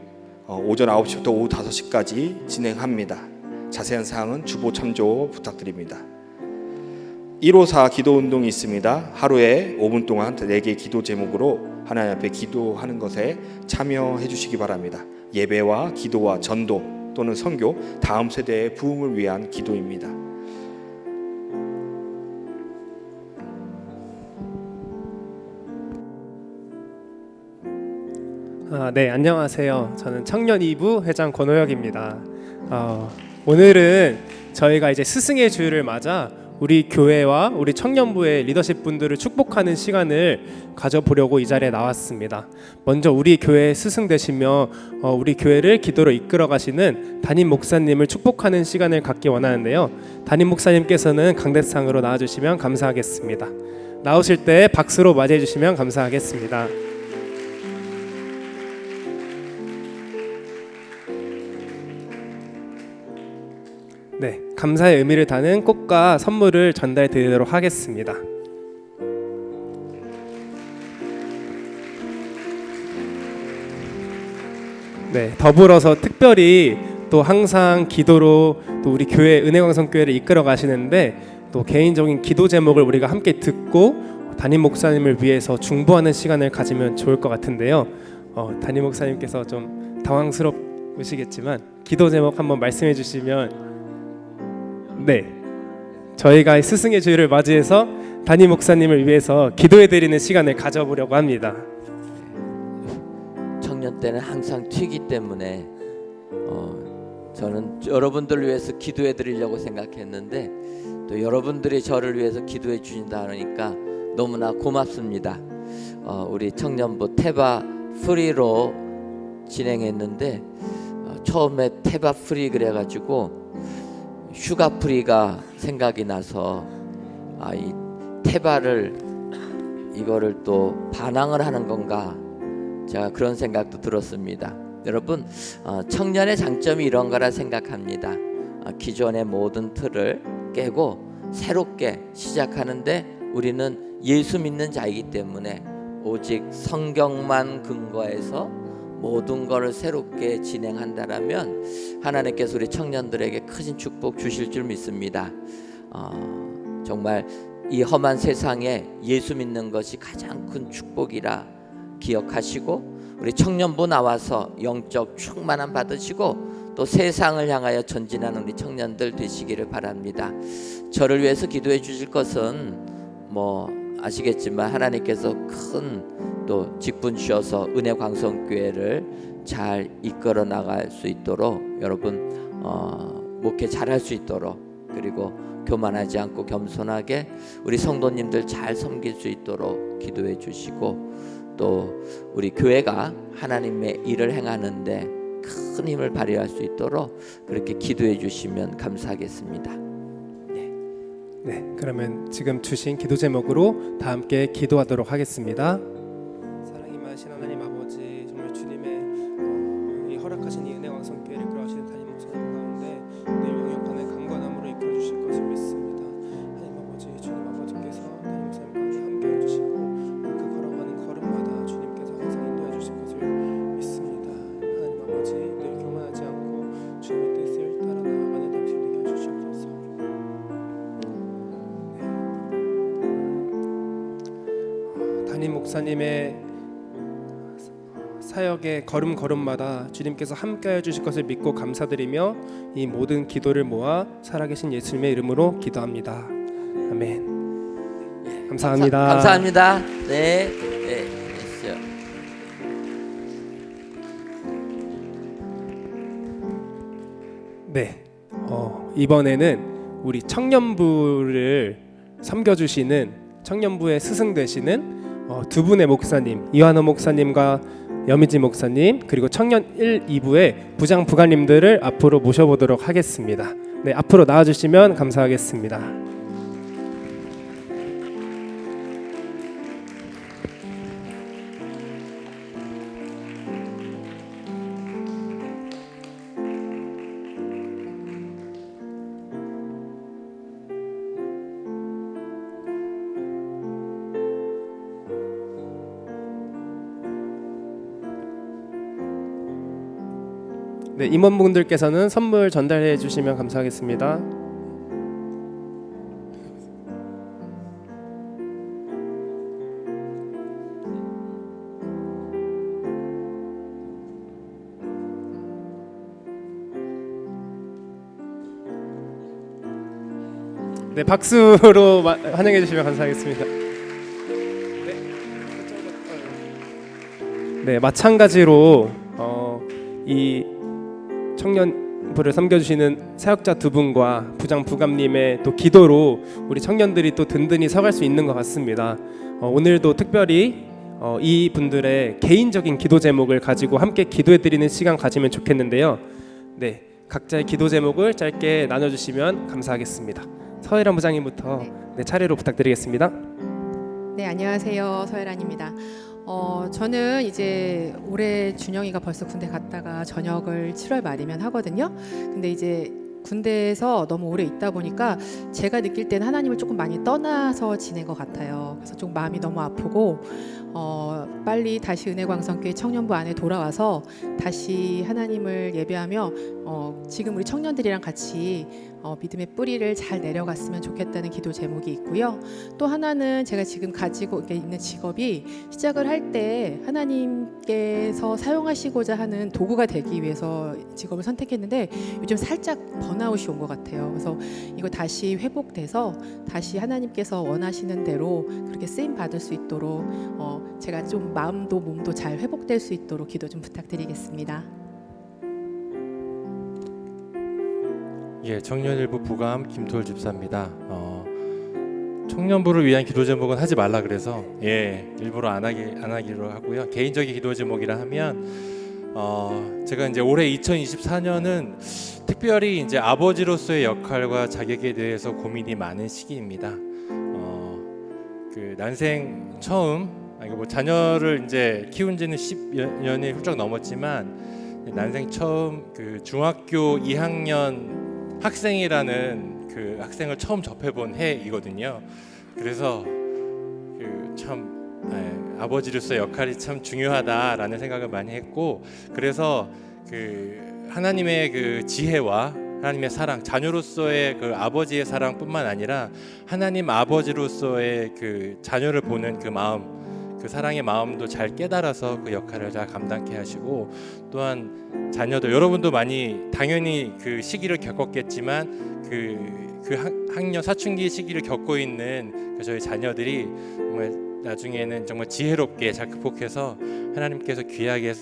오전 9시부터 오후 5시까지 진행합니다. 자세한 사항은 주보 참조 부탁드립니다. 154 기도운동이 있습니다. 하루에 5분 동안 4개의 기도 제목으로 하나님 앞에 기도하는 것에 참여해 주시기 바랍니다. 예배와 기도와 전도 또는 선교, 다음 세대의 부흥을 위한 기도입니다. 네, 안녕하세요. 저는 청년 2부 회장 권호혁입니다. 오늘은 저희가 이제 스승의 주일을 맞아 우리 교회와 우리 청년부의 리더십 분들을 축복하는 시간을 가져보려고 이 자리에 나왔습니다. 먼저 우리 교회의 스승 되시며 우리 교회를 기도로 이끌어 가시는 담임 목사님을 축복하는 시간을 갖기 원하는데요. 담임 목사님께서는 강대상으로 나와주시면 감사하겠습니다. 나오실 때 박수로 맞이해 주시면 감사하겠습니다. 네, 감사의 의미를 담은 꽃과 선물을 전달해 드리도록 하겠습니다. 네, 더불어서 특별히 또 항상 기도로 또 우리 교회 은혜광성교회를 이끌어 가시는데 또 개인적인 기도 제목을 우리가 함께 듣고 담임 목사님을 위해서 중보하는 시간을 가지면 좋을 것 같은데요. 담임 목사님께서 좀 당황스러우시겠지만 기도 제목 한번 말씀해 주시면. 네, 저희가 스승의 주일을 맞이해서 담임 목사님을 위해서 기도해드리는 시간을 가져보려고 합니다. 청년 때는 항상 튀기 때문에 저는 여러분들을 위해서 기도해드리려고 생각했는데 또 여러분들이 저를 위해서 기도해 주신다 하니까 너무나 고맙습니다. 우리 청년부 태바 프리로 진행했는데 처음에 태바 프리 그래가지고 휴가 프리가 생각이 나서 이 태바를 이거를 또 반항을 하는 건가 제가 그런 생각도 들었습니다. 여러분 청년의 장점이 이런 거라 생각합니다. 기존의 모든 틀을 깨고 새롭게 시작하는데 우리는 예수 믿는 자이기 때문에 오직 성경만 근거해서 모든 것을 새롭게 진행한다라면 하나님께서 우리 청년들에게 큰 축복 주실 줄 믿습니다. 정말 이 험한 세상에 예수 믿는 것이 가장 큰 축복이라 기억하시고 우리 청년부 나와서 영적 충만함 받으시고 또 세상을 향하여 전진하는 우리 청년들 되시기를 바랍니다. 저를 위해서 기도해 주실 것은 뭐 아시겠지만 하나님께서 큰 또 직분 주셔서 은혜광성교회를 잘 이끌어 나갈 수 있도록 여러분 목회 잘할 수 있도록 그리고 교만하지 않고 겸손하게 우리 성도님들 잘 섬길 수 있도록 기도해 주시고 또 우리 교회가 하나님의 일을 행하는데 큰 힘을 발휘할 수 있도록 그렇게 기도해 주시면 감사하겠습니다. 네, 그러면 지금 주신 기도 제목으로 다 함께 기도하도록 하겠습니다. 사랑이 많으신 하나님 아버지, 정말 주님의 이 허락하신 이 은혜광성교회를 이끌어가시는 담임 목사님 가운데 늘 영역간의 강건함으로 이끌어주실 것을 믿습니다. 하나님 아버지, 주님 아버지께서 담임 목사님과 함께해 주시고 그 걸어가는 걸음마다 주님께서 항상 인도해 주실 것을 믿습니다. 하나님 아버지, 늘 교만하지 않고 주님의 뜻을 따라 나아가는 당신 되게 해주시옵소서. 담임 목사님의 사역의 걸음걸음마다 주님께서 함께해 주실 것을 믿고 감사드리며 이 모든 기도를 모아 살아계신 예수님의 이름으로 기도합니다. 아멘. 감사합니다. 감사합니다. 네, 네, 됐어요. 네, 이번에는 우리 청년부를 섬겨주시는 청년부의 스승 되시는 두 분의 목사님, 이완호 목사님과 여미지 목사님 그리고 청년 1, 2부의 부장 부관님들을 앞으로 모셔보도록 하겠습니다. 네, 앞으로 나와주시면 감사하겠습니다. 네, 임원분들께서는 선물 전달해 주시면 감사하겠습니다. 네, 박수로 환영해 주시면 감사하겠습니다. 네, 마찬가지로 이 청년부를 섬겨주시는 사역자 두 분과 부장 부감님의 또 기도로 우리 청년들이 또 든든히 서갈 수 있는 것 같습니다. 오늘도 특별히 이 분들의 개인적인 기도 제목을 가지고 함께 기도해드리는 시간 가지면 좋겠는데요. 네, 각자의 기도 제목을 짧게 나눠주시면 감사하겠습니다. 서혜란 부장님부터 네, 차례로 부탁드리겠습니다. 네, 안녕하세요. 서혜란입니다. 저는 이제 올해 준영이가 벌써 군대 갔다가 전역을 7월 말이면 하거든요. 근데 이제 군대에서 너무 오래 있다 보니까 제가 느낄 때는 하나님을 조금 많이 떠나서 지낸 것 같아요. 그래서 좀 마음이 너무 아프고 빨리 다시 은혜광성교회 청년부 안에 돌아와서 다시 하나님을 예배하며 지금 우리 청년들이랑 같이 믿음의 뿌리를 잘 내려갔으면 좋겠다는 기도 제목이 있고요. 또 하나는 제가 지금 가지고 있는 직업이 시작을 할 때 하나님께서 사용하시고자 하는 도구가 되기 위해서 직업을 선택했는데 요즘 살짝 번아웃이 온 것 같아요. 그래서 이거 다시 회복돼서 다시 하나님께서 원하시는 대로 그렇게 쓰임 받을 수 있도록 제가 좀 마음도 몸도 잘 회복될 수 있도록 기도 좀 부탁드리겠습니다. 예, 청년일부 부감 김토일 집사입니다. 청년부를 위한 기도 제목은 하지 말라 그래서 일부러 안 하기로 하고요. 개인적인 기도 제목이라 하면 제가 이제 올해 2024년은 특별히 이제 아버지로서의 역할과 자격에 대해서 고민이 많은 시기입니다. 그 난생 처음 자녀를 이제 키운지는 10년이 훌쩍 넘었지만 난생 처음 그 중학교 2학년 학생이라는 그 학생을 처음 접해본 해이거든요. 그래서 참 아버지로서의 역할이 참 중요하다라는 생각을 많이 했고, 그래서 그 하나님의 그 지혜와 하나님의 사랑, 자녀로서의 그 아버지의 사랑뿐만 아니라 하나님 아버지로서의 그 자녀를 보는 그 마음, 그 사랑의 마음도 잘 깨달아서 그 역할을 잘 감당케 하시고, 또한 자녀들 여러분도 많이 당연히 그 시기를 겪었겠지만 그 학년 사춘기 시기를 겪고 있는 그 저희 자녀들이 정말 나중에는 정말 지혜롭게 잘 극복해서 하나님께서 귀하게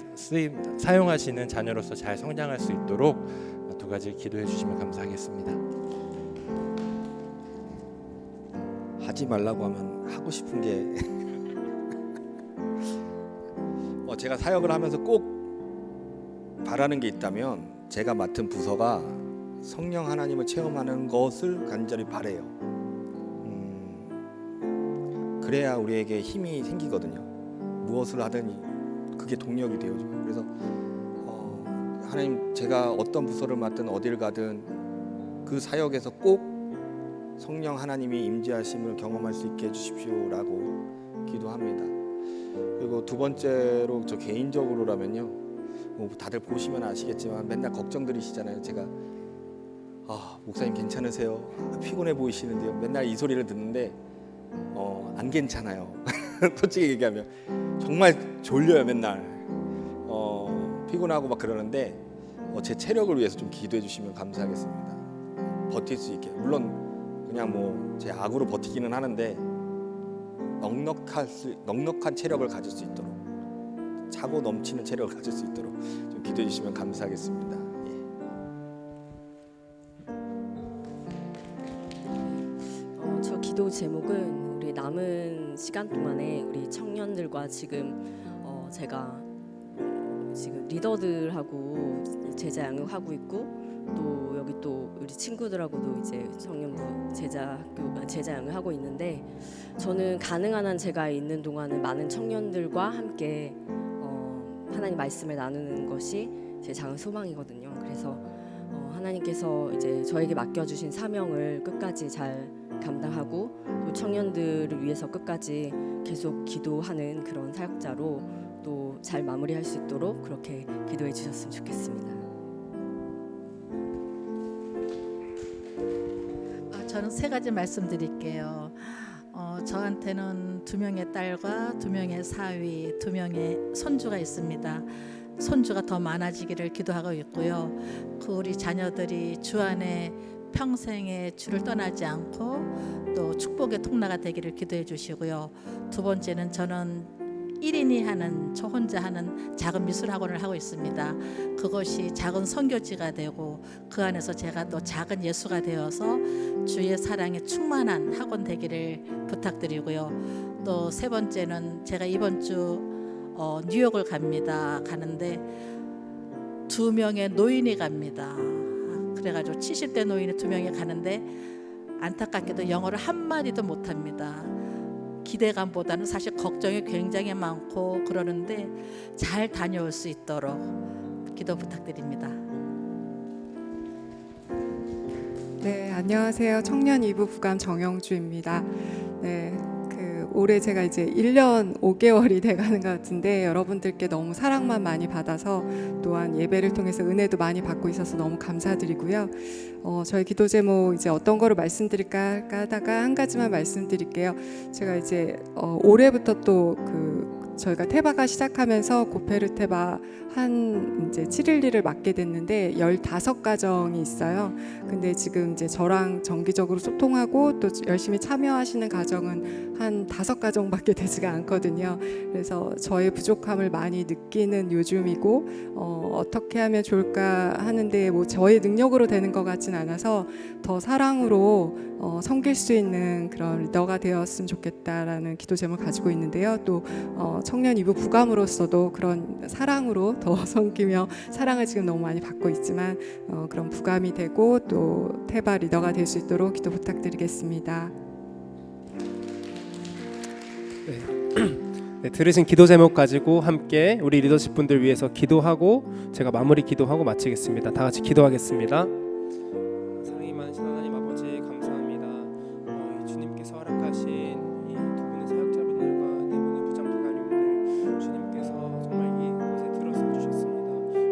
사용하시는 자녀로서 잘 성장할 수 있도록 두 가지 기도해 주시면 감사하겠습니다. 하지 말라고 하면 하고 싶은 게 제가 사역을 하면서 꼭 바라는 게 있다면 제가 맡은 부서가 성령 하나님을 체험하는 것을 간절히 바래요. 그래야 우리에게 힘이 생기거든요. 무엇을 하든지 그게 동력이 되어줘요. 그래서 하나님, 제가 어떤 부서를 맡든 어딜 가든 그 사역에서 꼭 성령 하나님이 임재하심을 경험할 수 있게 해주십시오라고 기도합니다. 그리고 두 번째로 저 개인적으로라면요, 뭐 다들 보시면 아시겠지만 맨날 걱정들이시잖아요. 제가 목사님 괜찮으세요? 피곤해 보이시는데요. 맨날 이 소리를 듣는데 안 괜찮아요. 솔직히 얘기하면 정말 졸려요. 맨날 피곤하고 막 그러는데 제 체력을 위해서 좀 기도해 주시면 감사하겠습니다. 버틸 수 있게, 물론 그냥 뭐 제 악으로 버티기는 하는데 넉넉한 체력을 가질 수 있도록, 차고 넘치는 체력을 가질 수 있도록 좀 기도해 주시면 감사하겠습니다. 저 기도 제목은 우리 남은 시간 동안에 우리 청년들과 지금 제가 지금 리더들하고 제자 양육하고 있고, 또 여기 또 우리 친구들하고도 이제 청년부 제자 양육하고 있는데, 저는 가능한 한 제가 있는 동안은 많은 청년들과 함께 하나님 말씀을 나누는 것이 제 작은 소망이거든요. 그래서 하나님께서 이제 저에게 맡겨주신 사명을 끝까지 잘 감당하고 또 청년들을 위해서 끝까지 계속 기도하는 그런 사역자로 또 잘 마무리할 수 있도록 그렇게 기도해 주셨으면 좋겠습니다. 저는 세 가지 말씀드릴게요. 저한테는 2명의 딸과 2명의 사위, 2명의 손주가 있습니다. 손주가 더 많아지기를 기도하고 있고요. 그 우리 자녀들이 주 안에 평생에 주를 떠나지 않고 또 축복의 통로가 되기를 기도해 주시고요. 두 번째는 저는 1인이 하는 저 혼자 하는 작은 미술 학원을 하고 있습니다. 그것이 작은 선교지가 되고 그 안에서 제가 또 작은 예수가 되어서 주의 사랑에 충만한 학원 되기를 부탁드리고요. 또 세 번째는 제가 이번 주 뉴욕을 갑니다. 가는데 2명의 노인이 갑니다. 그래가지고 70대 노인이 2명이 가는데 안타깝게도 영어를 한마디도 못합니다. 기대감보다는 사실 걱정이 굉장히 많고 그러는데 잘 다녀올 수 있도록 기도 부탁드립니다. 네, 안녕하세요. 청년 2부 부감 정영주입니다. 네, 올해 제가 이제 1년 5개월이 돼가는 것 같은데 여러분들께 너무 사랑만 많이 받아서 또한 예배를 통해서 은혜도 많이 받고 있어서 너무 감사드리고요. 저희 기도 제목 이제 어떤 거를 말씀드릴까 하다가 한 가지만 말씀드릴게요. 제가 이제 올해부터 또 저희가 테바가 시작하면서 고페르 테바 한 이제 7.11을 맡게 됐는데 15가정이 있어요. 근데 지금 이제 저랑 정기적으로 소통하고 또 열심히 참여하시는 가정은 한 5가정밖에 되지가 않거든요. 그래서 저의 부족함을 많이 느끼는 요즘이고 어떻게 하면 좋을까 하는데 뭐 저의 능력으로 되는 것 같진 않아서 더 사랑으로 섬길 수 있는 그런 리더가 되었으면 좋겠다라는 기도 제목을 가지고 있는데요. 또 청년 2부 부감으로서도 그런 사랑으로 더 섬기며 사랑을 지금 너무 많이 받고 있지만 그런 부감이 되고 또 테바 리더가 될 수 있도록 기도 부탁드리겠습니다. 네, 들으신 기도 제목 가지고 함께 우리 리더십 분들 위해서 기도하고 제가 마무리 기도하고 마치겠습니다. 다 같이 기도하겠습니다. 사랑이 많으신 하나님 아버지 감사합니다. 주님께서 허락하신 이 두 분의 사역자분들과 네 분의 부장부관님들 주님께서 정말 이곳에 들어서 주셨습니다.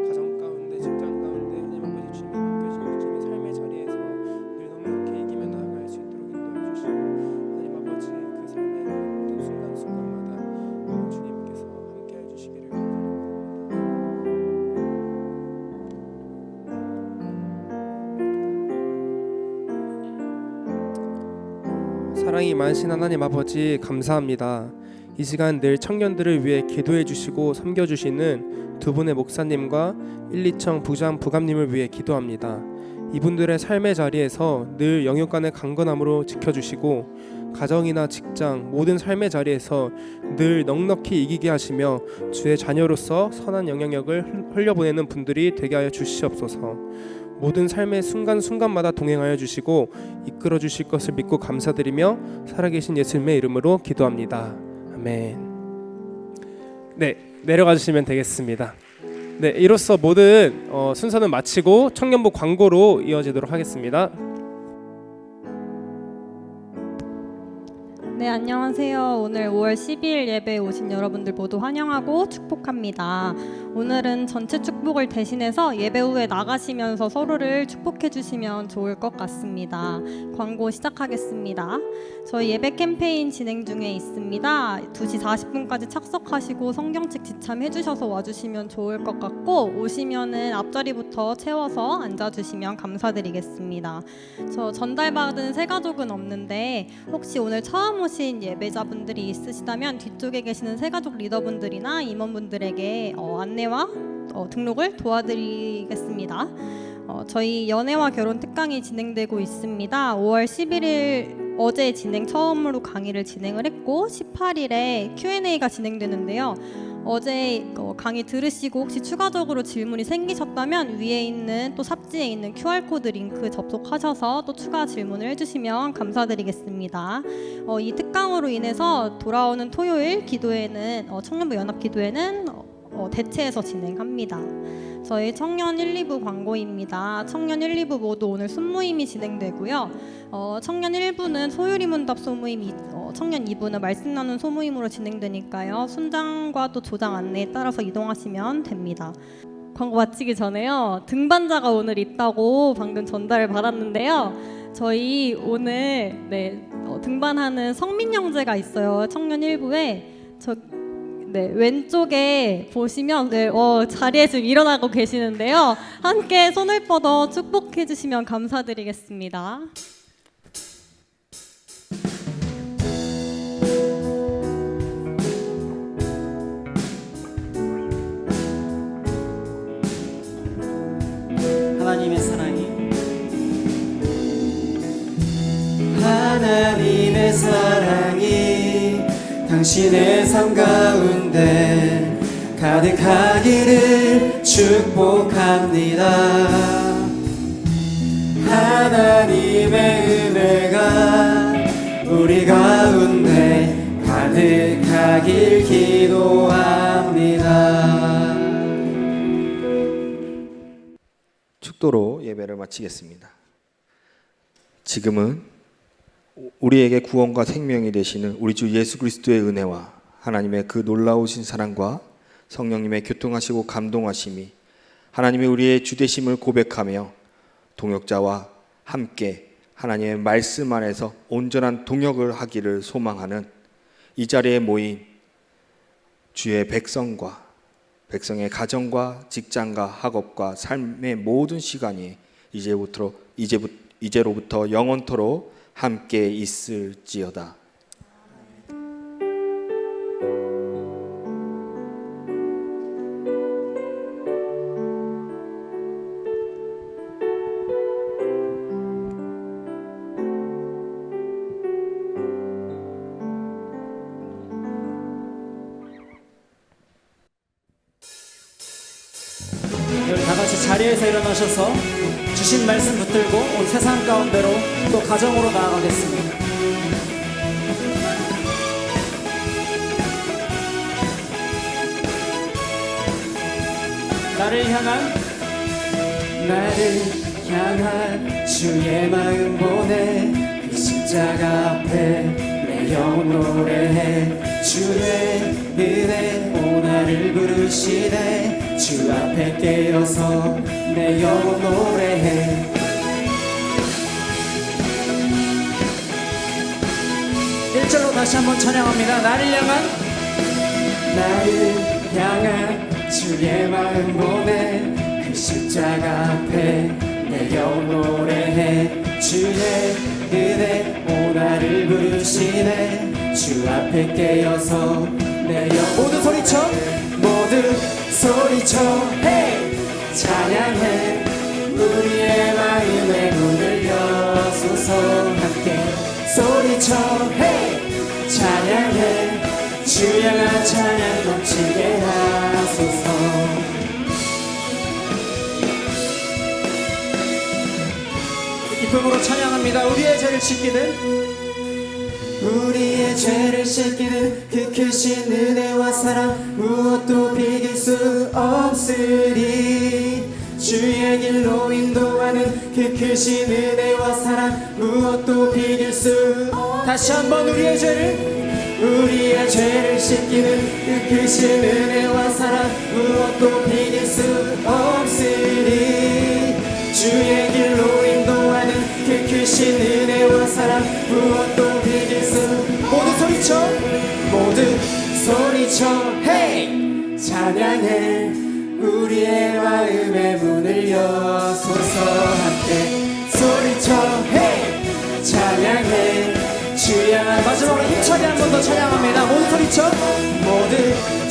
가정 가운데 직장 가운데 하나님 아버지 주님이 맡겨주신 주님의 삶의 자리에서 늘 넉넉히 이기며 나아갈 수 있도록 인도해 주시고 하나님 아버지 그 삶의 모든 순간순간마다 주님께서 함께 해주시기를 사랑이 많으신 하나님 아버지 감사합니다. 이 시간 늘 청년들을 위해 기도해 주시고 섬겨 주시는 두 분의 목사님과 1, 2청 부장 부감님을 위해 기도합니다. 이분들의 삶의 자리에서 늘 영육간의 강건함으로 지켜주시고 가정이나 직장 모든 삶의 자리에서 늘 넉넉히 이기게 하시며 주의 자녀로서 선한 영향력을 흘려보내는 분들이 되게 하여 주시옵소서. 모든 삶의 순간순간마다 동행하여 주시고 이끌어 주실 것을 믿고 감사드리며 살아계신 예수님의 이름으로 기도합니다. 아멘. 네, 내려가 주시면 되겠습니다. 네, 이로써 모든 순서는 마치고 청년부 광고로 이어지도록 하겠습니다. 네, 안녕하세요. 오늘 5월 12일 예배에 오신 여러분들 모두 환영하고 축복합니다. 오늘은 전체 축복을 대신해서 예배 후에 나가시면서 서로를 축복해 주시면 좋을 것 같습니다. 광고 시작하겠습니다. 저희 예배 캠페인 진행 중에 있습니다. 2시 40분까지 착석하시고 성경책 지참해 주셔서 와주시면 좋을 것 같고 오시면은 앞자리부터 채워서 앉아주시면 감사드리겠습니다. 저 전달받은 새가족은 없는데 혹시 오늘 처음 오신 예배자분들이 있으시다면 뒤쪽에 계시는 새가족 리더분들이나 임원분들에게 안내와 등록을 도와드리겠습니다. 저희 연애와 결혼 특강이 진행되고 있습니다. 5월 11일 어제 처음으로 강의를 진행을 했고 18일에 Q&A가 진행되는데요. 어제 강의 들으시고 혹시 추가적으로 질문이 생기셨다면 위에 있는 또 삽지에 있는 QR코드 링크 접속하셔서 또 추가 질문을 해주시면 감사드리겠습니다. 이 특강으로 인해서 돌아오는 토요일 기도회는 청년부 연합 기도회는 대체해서 진행합니다. 저희 청년 1, 2부 광고입니다. 청년 1, 2부 모두 오늘 순모임이 진행되고요. 청년 1부는 소유리 문답 소모임이 청년 2부는 말씀 나눈 소모임으로 진행되니까요. 순장과 또 조장 안내에 따라서 이동하시면 됩니다. 광고 마치기 전에요. 등반자가 오늘 있다고 방금 전달을 받았는데요. 저희 오늘 등반하는 성민 형제가 있어요. 청년 1부에 네, 왼쪽에 보시면 네, 자리에 지금 일어나고 계시는데요. 함께 손을 뻗어 축복해 주시면 감사드리겠습니다. 하나님의 사랑이 하나님의 사랑이 당신의 삶 가운데 가득하기를 축복합니다. 하나님의 은혜가 우리 가운데 가득하길 기도합니다. 축도로 예배를 마치겠습니다. 지금은 우리에게 구원과 생명이 되시는 우리 주 예수 그리스도의 은혜와 하나님의 그 놀라우신 사랑과 성령님의 교통하시고 감동하심이 하나님의 우리의 주되심을 고백하며 동역자와 함께 하나님의 말씀 안에서 온전한 동역을 하기를 소망하는 이 자리에 모인 주의 백성과 백성의 가정과 직장과 학업과 삶의 모든 시간이 이제로부터 영원토록 함께 있을지어다. 우리 다 같이 자리에서 일어나셔서 주신 말씀 붙들고 온 세상 가운데로 또 가정으로 나아가겠습니다. 나를 향한 주의 마음 보내 그 십자가 앞에 내 영혼 노래해 주의 은혜 오나를 부르시네 주 앞에 깨어서 내 영혼 노래해. 1절로 다시 한번 찬양합니다. 나를 향한 주의 마음 보내 그 십자가 앞에 내 영혼 노래해 주의 은혜 오나를 부르시네 주 앞에 깨어서 내 영혼 모두 소리쳐 헤이 찬양해 우리의 마음에 문을 여소서 함께 소리쳐 헤이 찬양해 주 향한 찬양 넘치게 하소서. 기쁨으로 찬양합니다. 우리의 죄를 씻기는 그 크신 은혜와 사랑 무엇도 비길 수 없으리 주의 길로 인도하는 그 크신 은혜와 사랑 무엇도 비길 수 다시 한번 우리의 죄를 씻기는 그 크신 은혜와 사랑 무엇도 비길 수 없으리 주의 길로 인도하는 그 크신 은혜와 사랑 무엇도 비길 수 모두 소리쳐 헤이 찬양해 우리의 마음의 문을 여소서 함께 소리쳐 헤이 찬양해 주 향한 마지막으로 힘차게 한 번 더 찬양합니다. 모두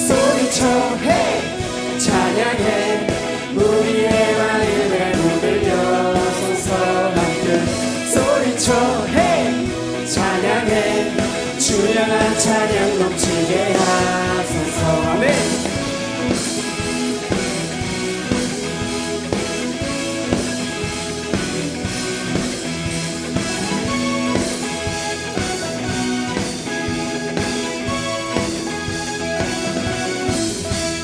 소리쳐 헤이 찬양해 우리의 마음의 문을 여소서 함께 소리쳐 헤이 찬양해 주 향한 찬양 넘치게 하소서. 아멘.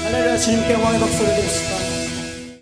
할렐루야. 주님께 영광의 박수를 드립시다.